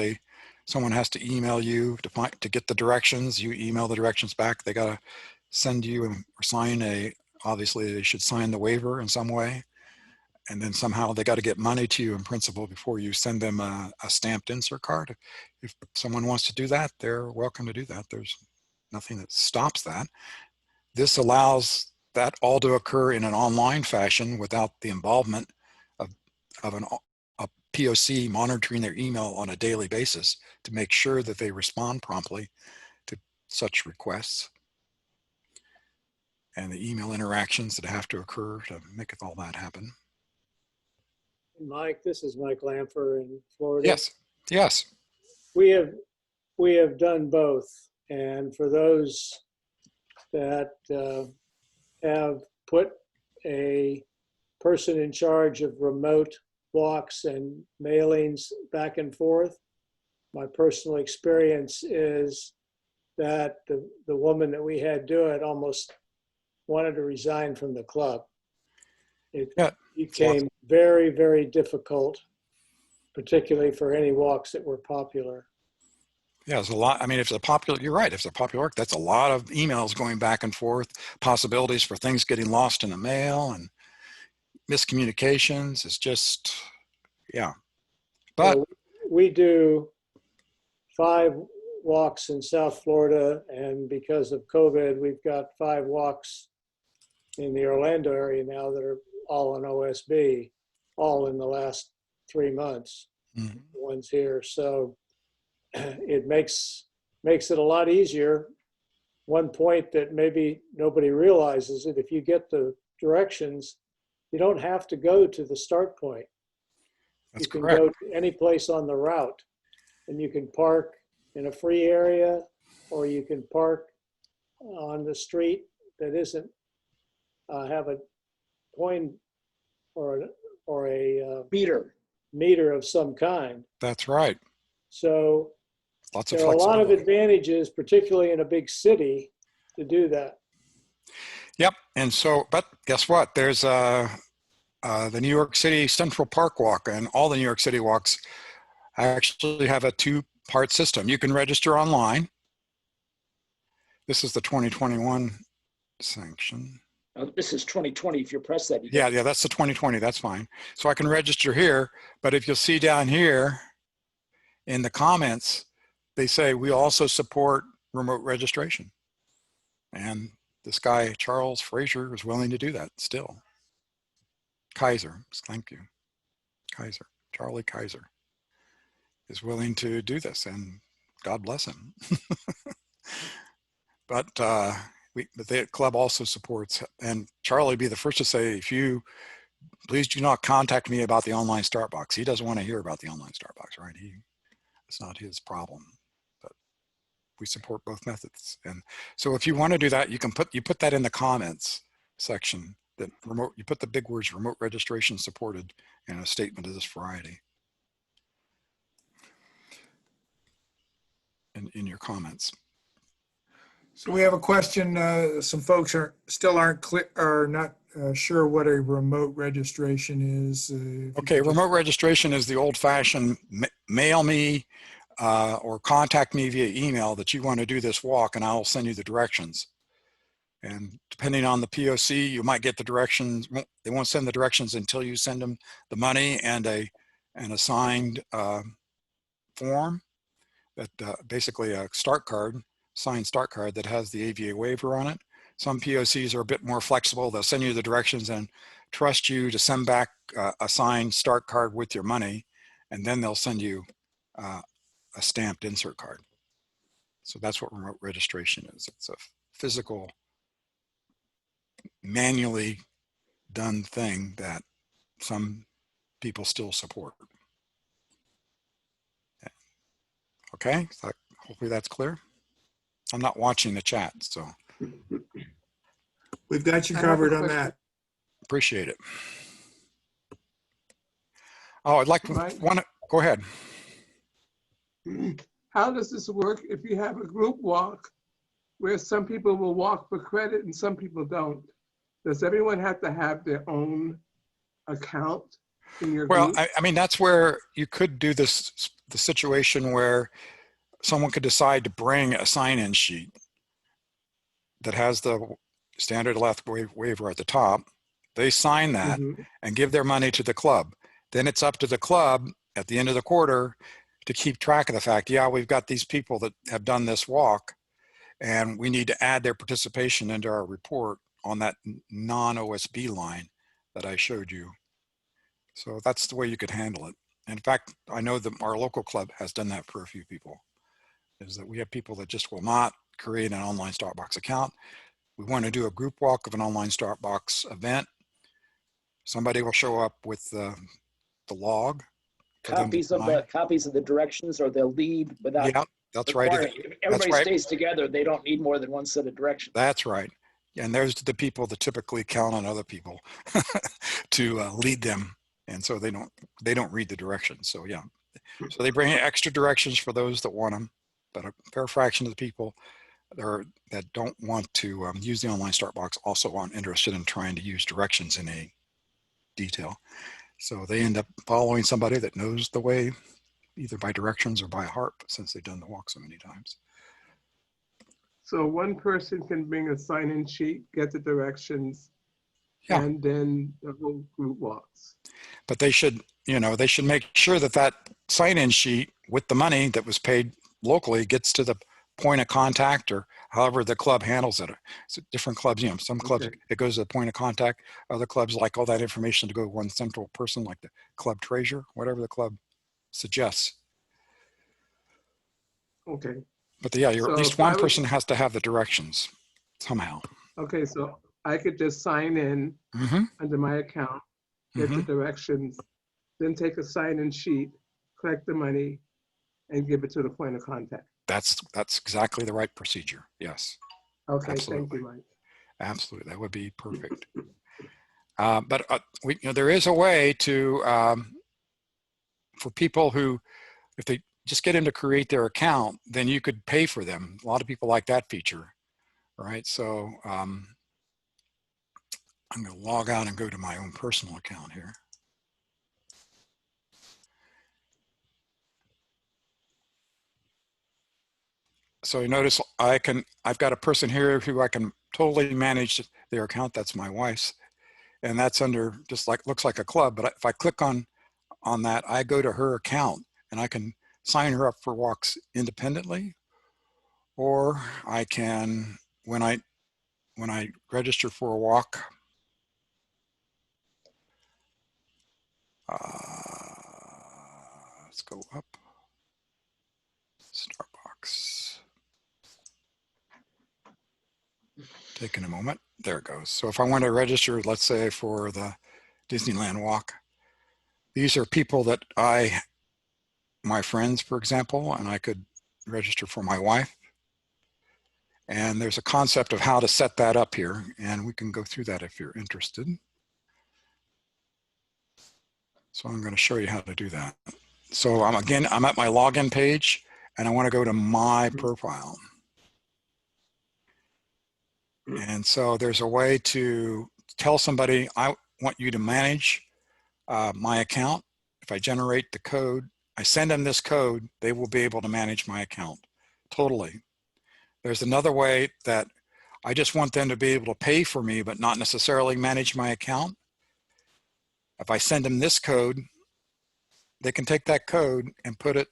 someone has to email you to get the directions, you email the directions back, they got to send you or sign obviously they should sign the waiver in some way. And then somehow they got to get money to you in principle before you send them a stamped insert card. If someone wants to do that, they're welcome to do that. There's nothing that stops that. This allows that all to occur in an online fashion without the involvement of a POC monitoring their email on a daily basis to make sure that they respond promptly to such requests and the email interactions that have to occur to make all that happen. Mike, this is Mike Lamfer in Florida. Yes. We have done both. And for those that have put a person in charge of remote walks and mailings back and forth, my personal experience is that the woman that we had do it almost wanted to resign from the club. It became very, very difficult, particularly for any walks that were popular. Yeah, there's a lot. I mean, if it's a popular, you're right. If it's a popular work, that's a lot of emails going back and forth, possibilities for things getting lost in the mail and miscommunications. It's just, yeah. But so we do 5 walks in South Florida, and because of COVID, we've got 5 walks in the Orlando area now that are all on OSB, all in the last 3 months. Mm-hmm. One's here. So it makes it a lot easier. One point that maybe nobody realizes is if you get the directions, you don't have to go to the start point. That's you can correct. go to any place on the route, and you can park in a free area, or you can park on the street that isn't have a point or a meter of some kind. That's right. So Lots of there are a lot of flexibility. advantages, particularly in a big city, to do that. Yep. And so, but guess what? There's the New York City Central Park Walk, and all the New York City walks actually have a 2-part system. You can register online. This is the 2021 sanction. This is 2020. If you press that, you Yeah, that's the 2020. That's fine. So I can register here, but if you'll see down here in the comments, they say we also support remote registration. And this guy, Charles Frazier, is willing to do that still. Kaiser, thank you. Kaiser, Charlie Kaiser is willing to do this, and God bless him. But the club also supports, and Charlie be the first to say, if you please do not contact me about the online start box. He doesn't want to hear about the online start box, right? It's not his problem, but we support both methods. And so if you want to do that, you put that in the comments section, that you put the big words remote registration supported in a statement of this variety in your comments. So we have a question. Some folks still aren't not sure what a remote registration is. Okay, remote registration is the old-fashioned mail me or contact me via email that you want to do this walk, and I'll send you the directions. And depending on the POC, you might get the directions. They won't send the directions until you send them the money and a signed form that basically a start card, signed start card that has the AVA waiver on it. Some POCs are a bit more flexible. They'll send you the directions and trust you to send back a signed start card with your money, and then they'll send you a stamped insert card. So that's what remote registration is. It's a physical, manually done thing that some people still support. Okay, so hopefully that's clear. I'm not watching the chat, so. We've got you covered on that. Appreciate it. Oh, I'd like to go ahead. How does this work if you have a group walk where some people will walk for credit and some people don't? Does everyone have to have their own account in your Well, group? I mean, that's where you could do this, the situation where someone could decide to bring a sign-in sheet that has the standard left waiver at the top. They sign that and give their money to the club. Then it's up to the club at the end of the quarter to keep track of the fact, yeah, we've got these people that have done this walk, and we need to add their participation into our report on that non-OSB line that I showed you. So that's the way you could handle it. In fact, I know that our local club has done that for a few people, is that we have people that just will not create an online Startbox account. We want to do a group walk of an online Startbox event. Somebody will show up with the log. Copies of the directions or they'll lead without. Yeah, that's right. If everybody stays together, they don't need more than one set of directions. That's right. And there's the people that typically count on other people to lead them. And so they don't read the directions. So yeah, so they bring extra directions for those that want them, but a fair fraction of the people that don't want to use the online Startbox also aren't interested in trying to use directions in a detail. So they end up following somebody that knows the way, either by directions or by heart, since they've done the walk so many times. So one person can bring a sign-in sheet, get the directions, and then the whole group walks. But they should make sure that that sign-in sheet with the money that was paid locally gets to the point of contact, or however the club handles it. So different clubs, some clubs, it goes to the point of contact. Other clubs like all that information to go to one central person, like the club treasurer, whatever the club suggests. Okay. But yeah, at least one person has to have the directions somehow. Okay, so I could just sign in under my account, get the directions, then take a sign-in sheet, collect the money, and give it to the point of contact. That's exactly the right procedure. Yes. Okay, absolutely. Thank you, Mike. Absolutely, that would be perfect. But there is a way to for people who, if they just get them to create their account, then you could pay for them. A lot of people like that feature, right? So I'm going to log out and go to my own personal account here. So you notice I've got a person here who I can totally managed their account. That's my wife's. And that's under, just like, looks like a club. But if I click on that, I go to her account and I can sign her up for walks independently, or I can, when I register for a walk, let's go up, Starbucks. Taking a moment, there it goes. So if I want to register, let's say for the Disneyland walk, these are people that my friends, for example, and I could register for my wife. And there's a concept of how to set that up here, and we can go through that if you're interested. So I'm going to show you how to do that. So I'm at my login page, and I want to go to my profile. And so there's a way to tell somebody, I want you to manage my account. If I generate the code, I send them this code, they will be able to manage my account totally. There's another way that I just want them to be able to pay for me, but not necessarily manage my account. If I send them this code, they can take that code and put it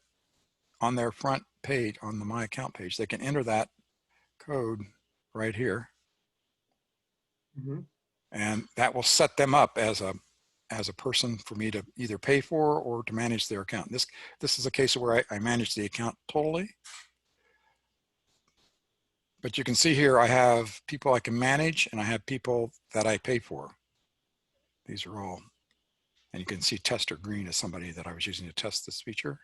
on their front page, on the My Account page. They can enter that code right here. And that will set them up as a person for me to either pay for or to manage their account. This is a case where I manage the account totally. But you can see here, I have people I can manage and I have people that I pay for. These are all, and you can see Tester Green is somebody that I was using to test this feature.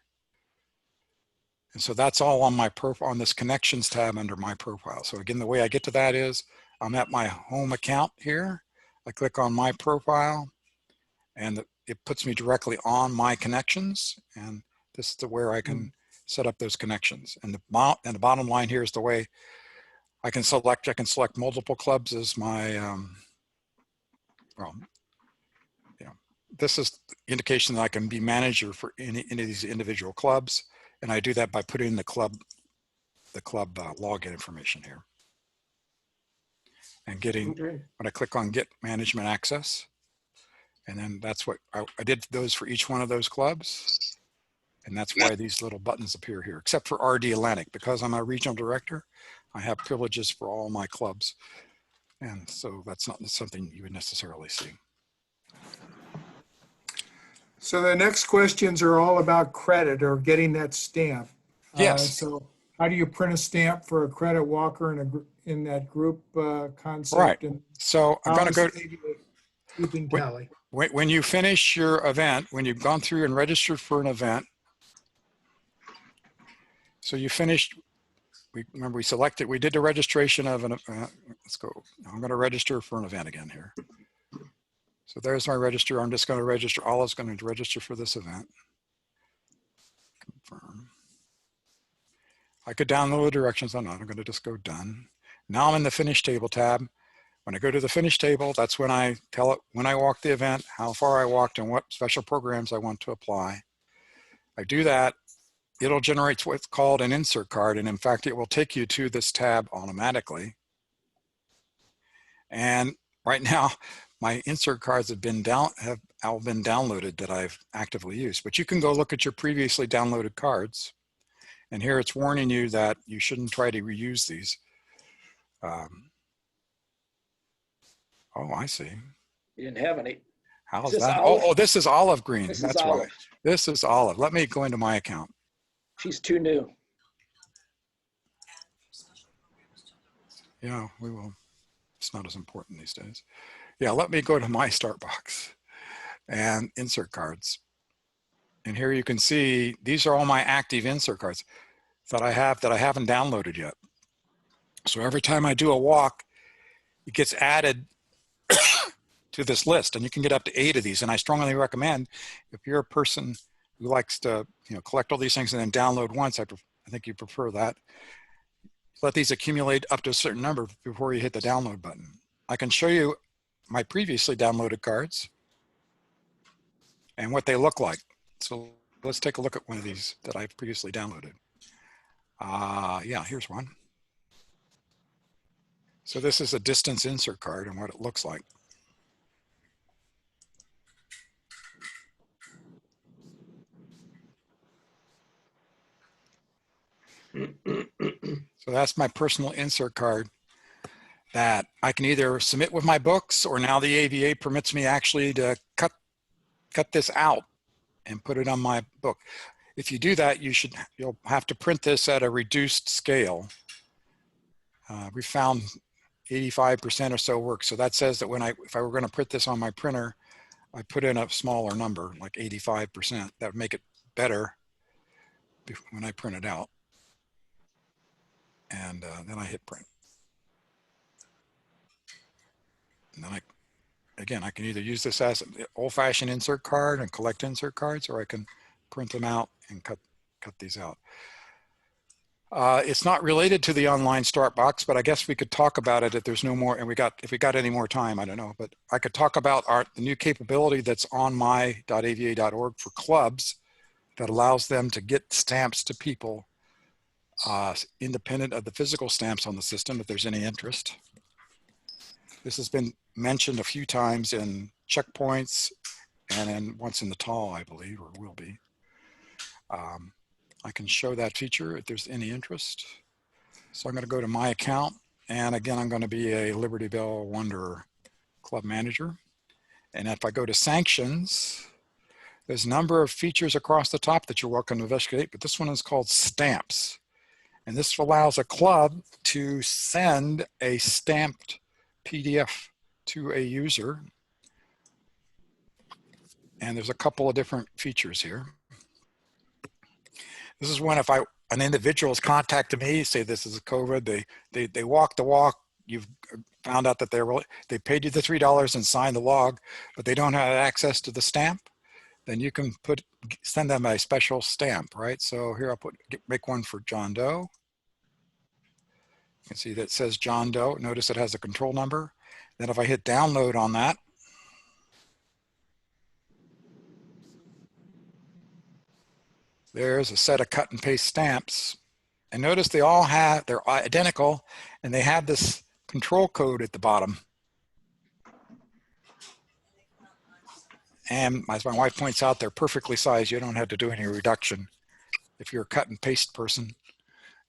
And so that's all on my profile, on this connections tab under my profile. So again, the way I get to that is I'm at my home account here. I click on my profile and it puts me directly on my connections. And this is where I can set up those connections. And the bottom line here is the way I can select multiple clubs as my, this is indication that I can be manager for any of these individual clubs. And I do that by putting the club login information here. And getting, when I click on get management access, and then that's what I did those for each one of those clubs. And that's why these little buttons appear here, except for RD Atlantic, because I'm a regional director, I have privileges for all my clubs. And so that's not something you would necessarily see. So the next questions are all about credit or getting that stamp. Yes. So how do you print a stamp for a credit walker in that group concept? Right. And so I'm going to go keeping tally. When you finish your event, when you've gone through and registered for an event, so you finished, remember we selected, we did the registration of an event. Let's go. I'm going to register for an event again here. So there's my register. I'm just going to register. Olive's going to register for this event. Confirm. I could download the directions. I'm not. I'm going to just go done. Now I'm in the finish table tab. When I go to the finish table, that's when I tell it when I walked the event, how far I walked, and what special programs I want to apply. I do that. It'll generate what's called an insert card. And in fact, it will take you to this tab automatically. And right now, my insert cards have all been downloaded that I've actively used. But you can go look at your previously downloaded cards. And here it's warning you that you shouldn't try to reuse these. Oh, I see. You didn't have any. How's Is this that? Olive? Oh, this is olive green. This is That's Olive. why. This is Olive. Let me go into my account. She's too new. Yeah, we will. It's not as important these days. Yeah, let me go to my start box and insert cards. And here you can see, these are all my active insert cards that I haven't downloaded yet. So every time I do a walk, it gets added to this list, and you can get up to 8 of these. And I strongly recommend, if you're a person who likes to, collect all these things and then download once, I think you prefer that. Let these accumulate up to a certain number before you hit the download button. I can show you my previously downloaded cards and what they look like. So let's take a look at one of these that I've previously downloaded. Yeah, here's one. So this is a distance insert card and what it looks like. So that's my personal insert card that I can either submit with my books, or now the AVA permits me actually to cut this out and put it on my book. If you do that, you'll have to print this at a reduced scale. We found 85% or so work. So that says that if I were going to print this on my printer, I put in a smaller number, like 85%. That would make it better when I print it out. And then I hit print. And then I can either use this as an old-fashioned insert card and collect insert cards, or I can print them out and cut these out. It's not related to the online start box, but I guess we could talk about it if there's no more, and if we got any more time, I don't know, but I could talk about the new capability that's on my.ava.org for clubs that allows them to get stamps to people independent of the physical stamps on the system, if there's any interest. This has been mentioned a few times in checkpoints and then once in the TAL, I believe, or will be. I can show that feature if there's any interest. So I'm going to go to my account, and again, I'm going to be a Liberty Bell Wanderer club manager. And if I go to sanctions, there's a number of features across the top that you're welcome to investigate, but this one is called stamps. And this allows a club to send a stamped PDF to a user. And there's a couple of different features here. This is when an individual has contacted me, say this is COVID, they walk the walk, you've found out that they paid you the $3 and signed the log, but they don't have access to the stamp, then you can send them a special stamp, right? So here I'll make one for John Doe. You can see that it says John Doe. Notice it has a control number. Then if I hit download on that, there's a set of cut and paste stamps. And notice they're identical, and they have this control code at the bottom. And as my wife points out, they're perfectly sized. You don't have to do any reduction. If you're a cut and paste person,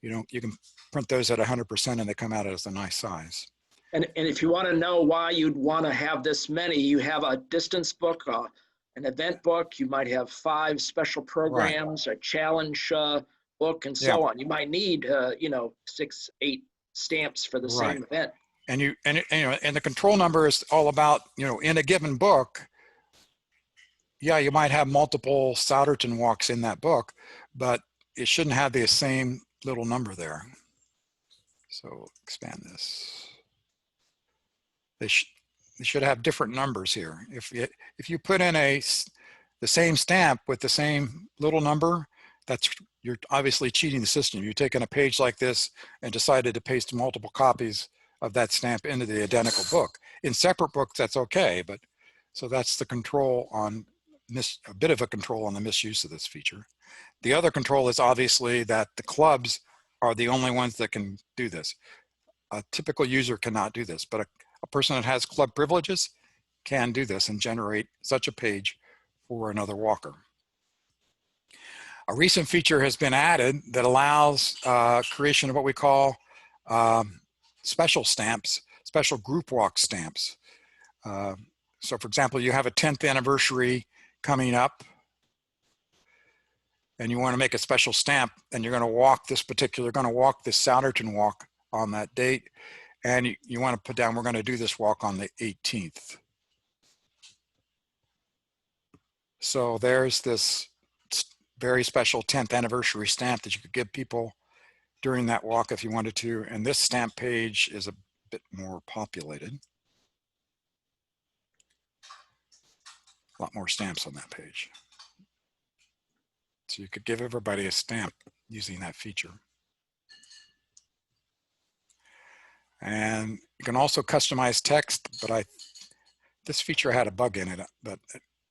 you can print those at 100% and they come out as a nice size. And if you want to know why you'd want to have this many, you have a distance book, an event book, you might have 5 special programs, a challenge book, and so on. You might need 6, 8 stamps for the same event. And the control number is all about, in a given book, you might have multiple Souderton walks in that book, but it shouldn't have the same little number there. So expand this. They should have different numbers here. If you put in the same stamp with the same little number, you're obviously cheating the system. You've taken a page like this and decided to paste multiple copies of that stamp into the identical book. In separate books, that's okay, but so that's the control on a bit of a control on the misuse of this feature. The other control is obviously that the clubs are the only ones that can do this. A typical user cannot do this, but a person that has club privileges can do this and generate such a page for another walker. A recent feature has been added that allows creation of what we call special stamps, special group walk stamps. So for example, you have a 10th anniversary coming up and you want to make a special stamp, and you're going to walk this Souderton walk on that date. And you want to put down, we're going to do this walk on the 18th. So there's this very special 10th anniversary stamp that you could give people during that walk if you wanted to. And this stamp page is a bit more populated. A lot more stamps on that page. So you could give everybody a stamp using that feature. And you can also customize text, but this feature had a bug in it, but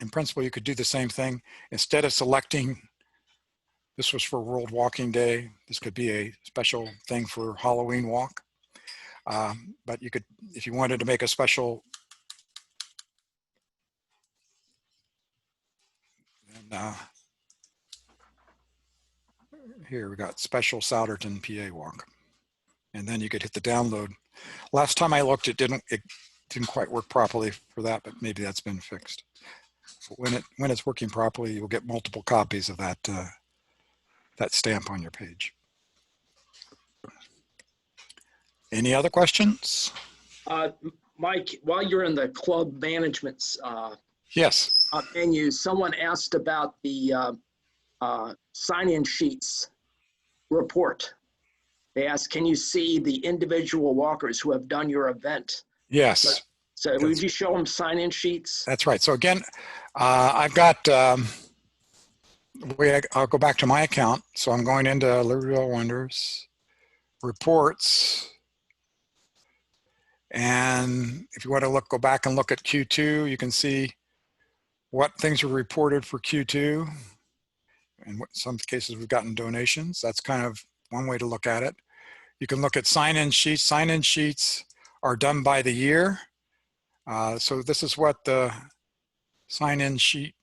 in principle, you could do the same thing. Instead of selecting, this was for World Walking Day, this could be a special thing for Halloween walk. But you could, if you wanted to make a special, and, here we got special Souderton PA walk, and then you could hit the download. Last time I looked, it didn't quite work properly for that, but maybe that's been fixed. But when it's working properly, you'll get multiple copies of that that stamp on your page. Any other questions? Mike, while you're in the club management Yes. menu, someone asked about the sign-in sheets report. They asked, can you see the individual walkers who have done your event? Yes. So would you show them sign-in sheets? That's right. So again, I've got, I'll go back to my account. So I'm going into Libertyville Wonders, reports. And if you want to go back and look at Q2, you can see what things were reported for Q2. In some cases, we've gotten donations. That's kind of one way to look at it. You can look at sign-in sheets. Sign-in sheets are done by the year. So this is what the sign-in sheet,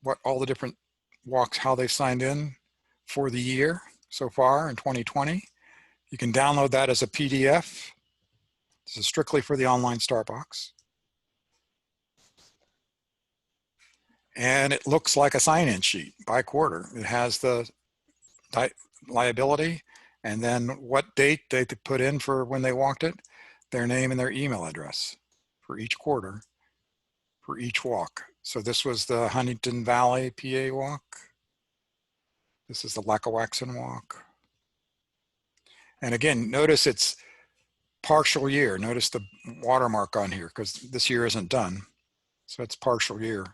what all the different walks, how they signed in for the year so far in 2020. You can download that as a PDF. This is strictly for the online start box. And it looks like a sign-in sheet by quarter. It has the liability and then what date they put in for when they walked it, their name and their email address for each quarter, for each walk. So this was the Huntington Valley PA walk. This is the Lackawaxen walk. And again, notice it's partial year. Notice the watermark on here because this year isn't done. So it's partial year.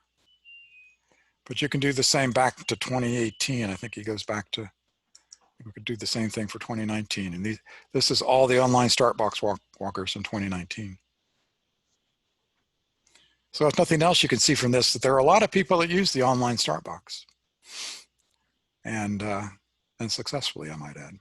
But you can do the same back to 2018. I think he goes back to, we could do the same thing for 2019. And this is all the online start box walkers in 2019. So if nothing else, you can see from this that there are a lot of people that use the online start box. And successfully, I might add.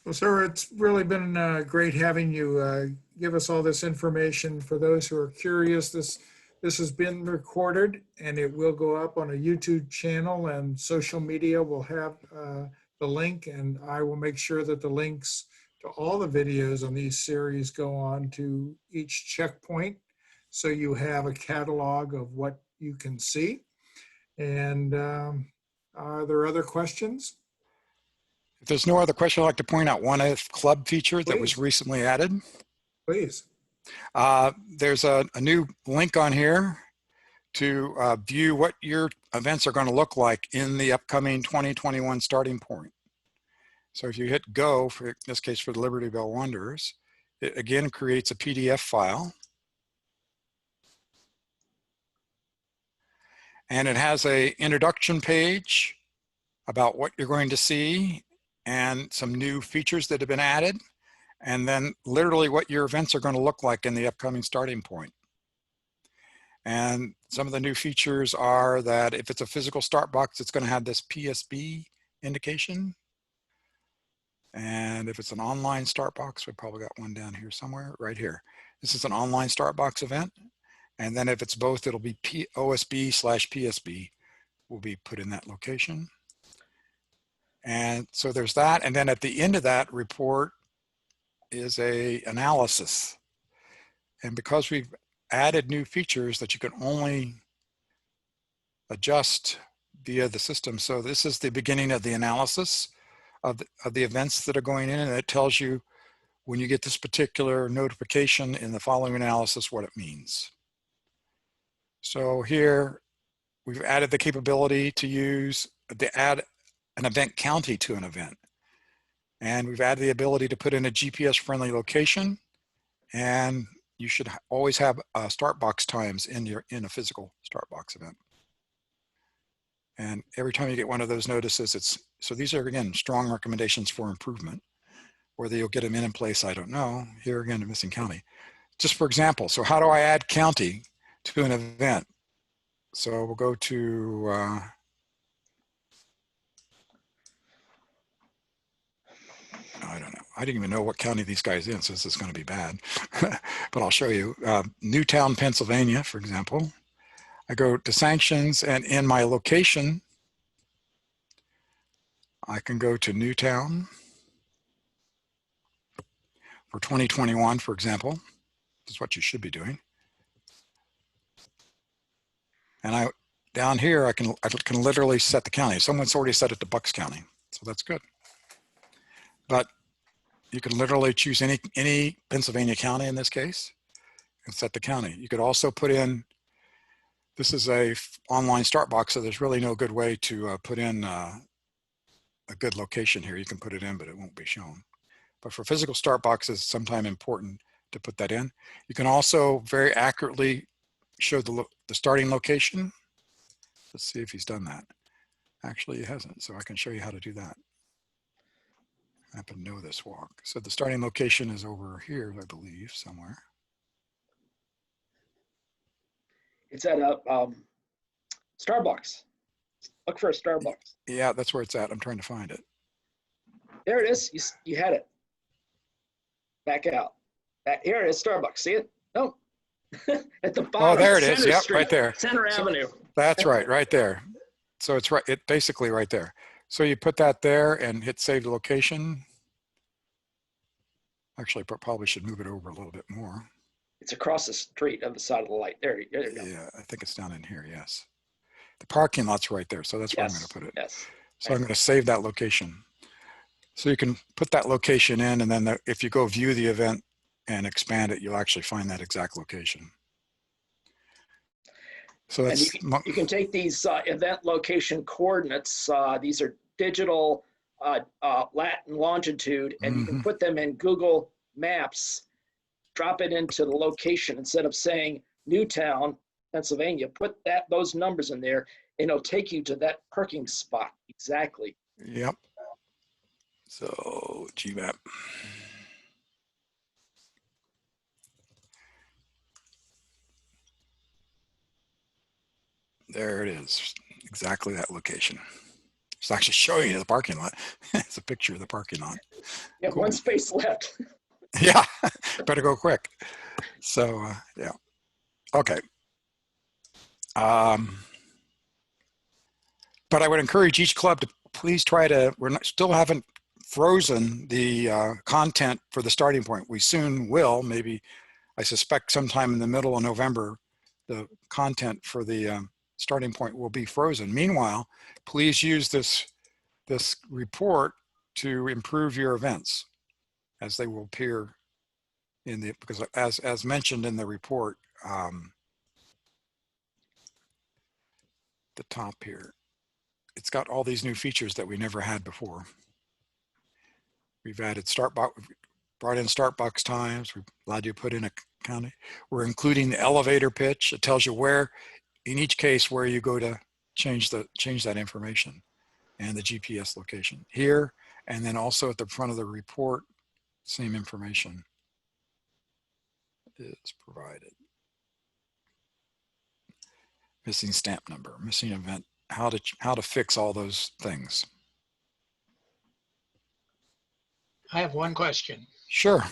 Well, sir, it's really been great having you give us all this information. For those who are curious, this has been recorded and it will go up on a YouTube channel, and social media will have the link, and I will make sure that the links to all the videos on these series go on to each checkpoint, so you have a catalog of what you can see. And are there other questions? If there's no other question, I'd like to point out one club feature that was Please. recently added. Please. There's a new link on here to view what your events are going to look like in the upcoming 2021 starting point. So if you hit go, for in this case for the Libertyville Wonders, it again creates a PDF file. And it has an introduction page about what you're going to see and some new features that have been added, and then literally what your events are going to look like in the upcoming starting point. And some of the new features are that if it's a physical start box, it's going to have this PSB indication. And if it's an online start box, we probably got one down here somewhere, right here. This is an online start box event. And then if it's both, it'll be OSB/PSB will be put in that location. And so there's that. And then at the end of that report is a analysis. And because we've added new features that you can only adjust via the system. So this is the beginning of the analysis of the events that are going in, and it tells you when you get this particular notification in the following analysis, what it means. So here we've added the capability to add an event county to an event. And we've added the ability to put in a GPS friendly location, and you should always have start box times in a physical start box event. And every time you get one of those notices, so these are again, strong recommendations for improvement. Whether you'll get them in place, I don't know. Here again, a missing county. Just for example, so how do I add county to an event? So we'll go to I didn't even know what county these guys in, so this is going to be bad. But I'll show you. Newtown, Pennsylvania, for example. I go to sanctions, and in my location, I can go to Newtown for 2021, for example. This is what you should be doing. And down here, I can literally set the county. Someone's already set it to Bucks County, so that's good. But you can literally choose any Pennsylvania county in this case and set the county. You could also put in, this is a online start box, so there's really no good way to put in a good location here. You can put it in, but it won't be shown. But for physical start boxes, it's sometimes important to put that in. You can also very accurately show the starting location. Let's see if he's done that. Actually, he hasn't, so I can show you how to do that. I happen to know this walk. So the starting location is over here, I believe, somewhere. It's at a Starbucks. Look for a Starbucks. Yeah, that's where it's at. I'm trying to find it. There it is. You had it. Back out. Here it is, Starbucks. See it? No. At the bottom. Oh, there it is. Center Yep, Street, right there. Center Avenue. That's right there. So it's right. It basically right there. So you put that there and hit save the location. Actually, I probably should move it over a little bit more. It's across the street on the side of the light. There you go. Yeah, I think it's down in here. Yes. The parking lot's right there. So that's where I'm going to put it. Yes. So I'm going to save that location. So you can put that location in, and then if you go view the event and expand it, you'll actually find that exact location. So that's, you can take these event location coordinates. These are digital lat and longitude, and you can put them in Google Maps, drop it into the location instead of saying Newtown, Pennsylvania. Put those numbers in there, and it'll take you to that parking spot exactly. Yep. So GMAP. There it is, exactly that location. It's actually showing you the parking lot. It's a picture of the parking lot. You have one space left. Yeah, better go quick. So yeah, okay. But I would encourage each club to please try to, still haven't frozen the content for the starting point. We soon will, maybe, I suspect sometime in the middle of November, the content for the starting point will be frozen. Meanwhile, please use this report to improve your events as they will appear in the, because as mentioned in the report, the top here, it's got all these new features that we never had before. We've added brought in start box times. We've allowed you to put in a county. We're including the elevator pitch. It tells you where, in each case, where you go to change that information and the GPS location here, and then also at the front of the report, same information is provided. Missing stamp number, missing event, how to fix all those things. I have one question. Sure.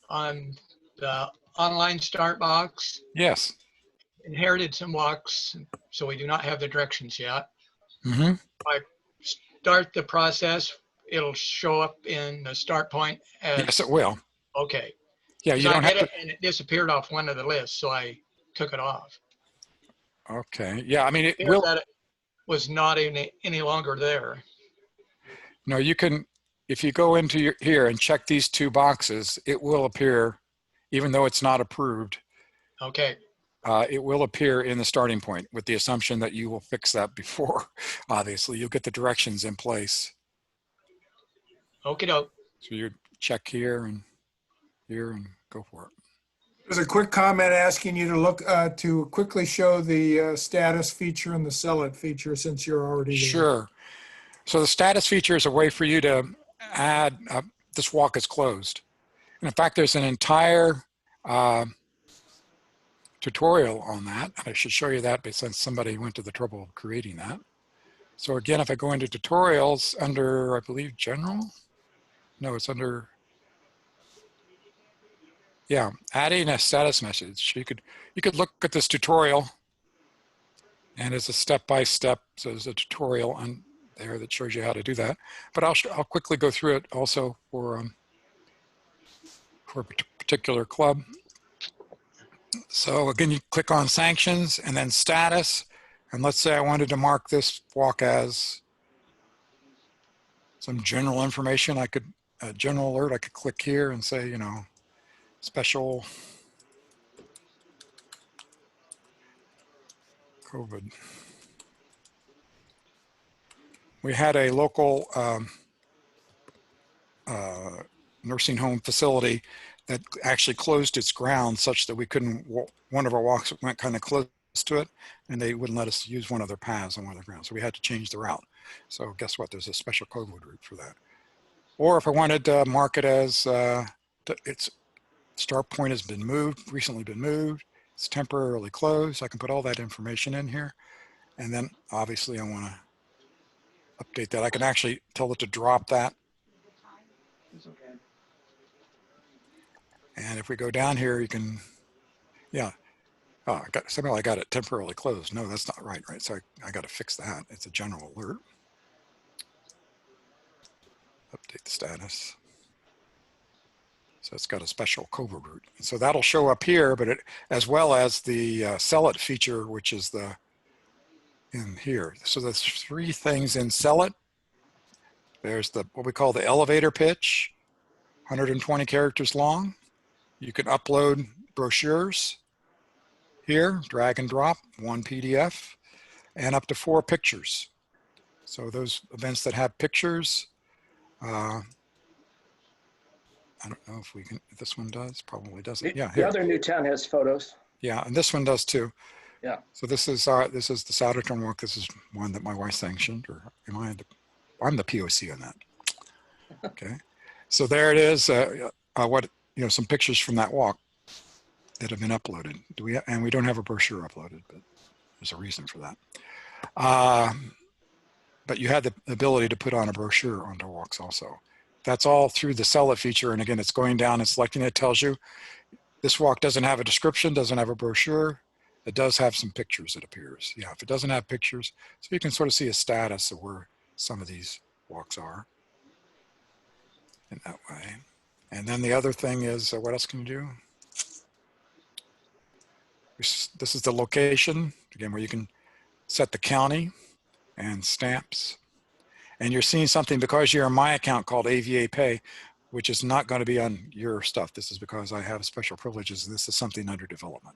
On the online start box, Yes. inherited some walks, so we do not have the directions yet. Mm-hmm. If I start the process, it'll show up in the start point as. Yes, it will. Okay. Yeah, you don't have to. And it disappeared off one of the lists, so I took it off. Okay. Yeah, I mean, it Appeared will. that it was not any longer there. No, you can, if you go into here and check these two boxes, it will appear, even though it's not approved. Okay. It will appear in the starting point with the assumption that you will fix that before. Obviously, you'll get the directions in place. Okie doke. So you check here and go for it. There's a quick comment asking you to look to quickly show the status feature and the sell it feature since you're already there. Sure. So the status feature is a way for you to add, this walk is closed. And in fact, there's an entire tutorial on that. I should show you that, but since somebody went to the trouble of creating that. So again, if I go into tutorials under, I believe, general, no, it's under, yeah, adding a status message. You could look at this tutorial, and it's a step-by-step, so there's a tutorial on there that shows you how to do that. But I'll quickly go through it also for a particular club. So again, you click on sanctions and then status. And let's say I wanted to mark this walk as some general information. I could, general alert, I could click here and say, you know, special COVID. We had a local nursing home facility that actually closed its grounds such that we couldn't, one of our walks went kind of close to it, and they wouldn't let us use one of their paths on one of their grounds. So we had to change the route. So guess what? There's a special COVID route for that. Or if I wanted to mark it as its start point has been moved, recently been moved, it's temporarily closed, I can put all that information in here. And then obviously I want to update that. I can actually tell it to drop that. And if we go down here, you can, yeah. Oh, somehow I got it temporarily closed. No, that's not right, right? So I got to fix that. It's a general alert. Update the status. So it's got a special COVID route. And so that'll show up here, but as well as the sell it feature, which is in here. So there's 3 things in sell it. There's what we call the elevator pitch, 120 characters long. You can upload brochures here, drag and drop, 1 PDF, and up to 4 pictures. So those events that have pictures, I don't know if this one does, probably doesn't. Yeah, the other Newtown has photos. Yeah, and this one does too. Yeah. So this is the Souderton walk. This is one that my wife sanctioned, or I'm the POC on that. Okay. So there it is. Some pictures from that walk that have been uploaded. And we don't have a brochure uploaded, but there's a reason for that. But you had the ability to put on a brochure onto walks also. That's all through the sell it feature. And again, it's going down and selecting it. It tells you this walk doesn't have a description, doesn't have a brochure. It does have some pictures, it appears. Yeah, if it doesn't have pictures, so you can sort of see a status of where some of these walks are in that way. And then the other thing is, what else can you do? This is the location, again, where you can set the county and stamps. And you're seeing something because you're in my account called AVA Pay, which is not going to be on your stuff. This is because I have special privileges, and this is something under development.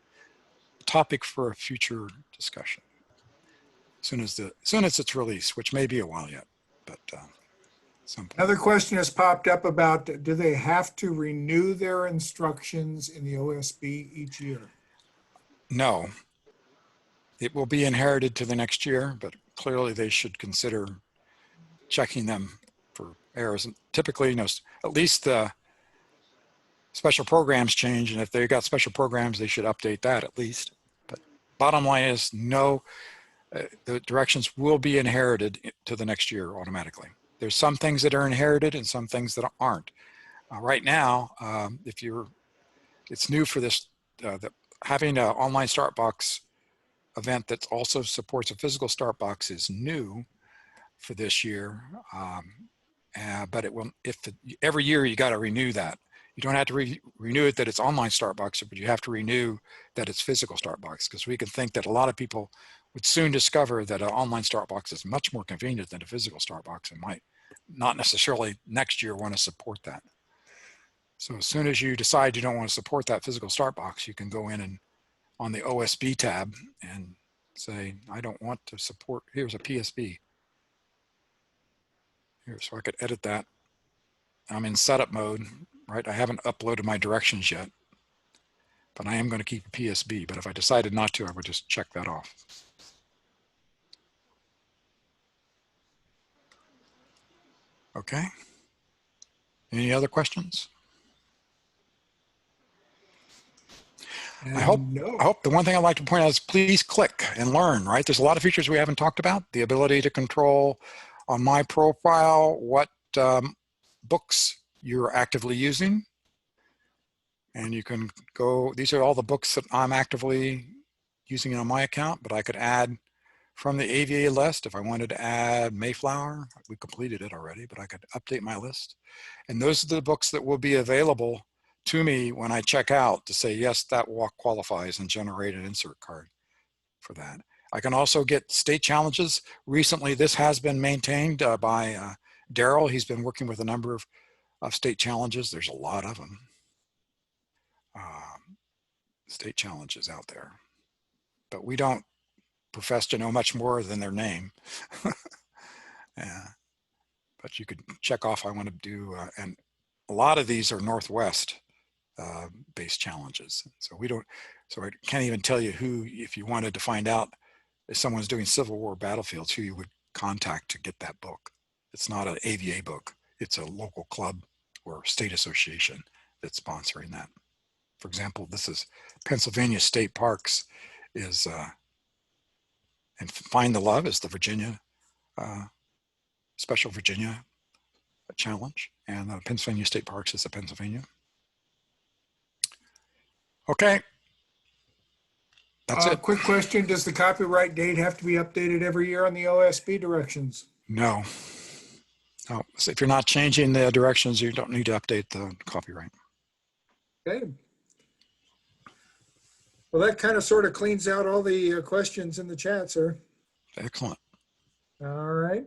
Topic for a future discussion. As soon as it's released, which may be a while yet, but Another question has popped up about, do they have to renew their instructions in the OSB each year? No. It will be inherited to the next year, but clearly they should consider checking them for errors. And typically, at least the special programs change, and if they've got special programs, they should update that at least. But bottom line is, no, the directions will be inherited to the next year automatically. There's some things that are inherited and some things that aren't. Right now, it's new for this, having an online start box event that also supports a physical start box is new for this year. But it will, every year you got to renew that. You don't have to renew it that it's online start box, but you have to renew that it's physical start box, because we can think that a lot of people would soon discover that an online start box is much more convenient than a physical start box and might not necessarily next year want to support that. So as soon as you decide you don't want to support that physical start box, you can go in and on the OSB tab and say, I don't want to support, here's a PSB. Here, so I could edit that. I'm in setup mode, right? I haven't uploaded my directions yet, but I am going to keep a PSB. But if I decided not to, I would just check that off. Okay. Any other questions? I hope the one thing I'd like to point out is please click and learn, right? There's a lot of features we haven't talked about. The ability to control on my profile what books you're actively using. And you can go, these are all the books that I'm actively using on my account, but I could add from the AVA list. If I wanted to add Mayflower, we completed it already, but I could update my list. And those are the books that will be available to me when I check out to say, yes, that walk qualifies, and generate an insert card for that. I can also get state challenges. Recently, this has been maintained by Darrell. He's been working with a number of state challenges. There's a lot of them. State challenges out there, but we don't profess to know much more than their name. Yeah. But you could check off I want to do, and a lot of these are Northwest based challenges. So I can't even tell you who, if you wanted to find out if someone's doing Civil War battlefields, who you would contact to get that book. It's not an AVA book. It's a local club or state association that's sponsoring that. For example, this is Pennsylvania State Parks is, and Find the Love is the Virginia, Special Virginia challenge, and Pennsylvania State Parks is the Pennsylvania. Okay. That's it. Quick question, does the copyright date have to be updated every year on the OSB directions? No. No. So if you're not changing the directions, you don't need to update the copyright. Okay. Well, that kind of sort of cleans out all the questions in the chat, sir. Excellent. All right.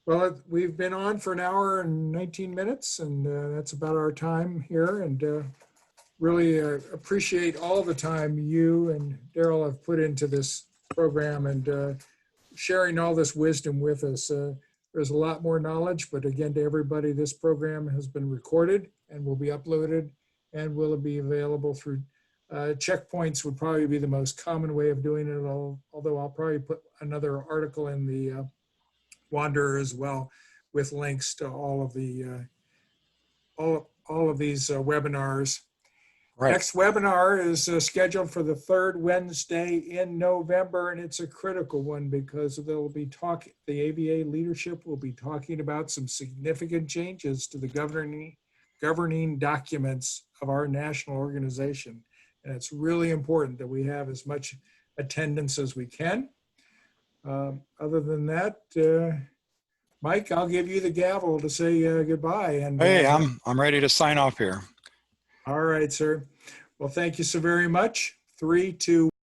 Well, we've been on for an hour and 19 minutes, and that's about our time here. And really appreciate all the time you and Darrell have put into this program and sharing all this wisdom with us. There's a lot more knowledge, but again, to everybody, this program has been recorded and will be uploaded and will be available through checkpoints would probably be the most common way of doing it, although I'll probably put another article in the Wanderer as well with links to all of the all of these webinars. Right. Next webinar is scheduled for the third Wednesday in November, and it's a critical one because they'll be talking, the AVA leadership will be talking about some significant changes to the governing documents of our national organization. And it's really important that we have as much attendance as we can. Other than that, Mike, I'll give you the gavel to say goodbye. And Hey, I'm ready to sign off here. all right, sir. Well, thank you so very much. 3, 2,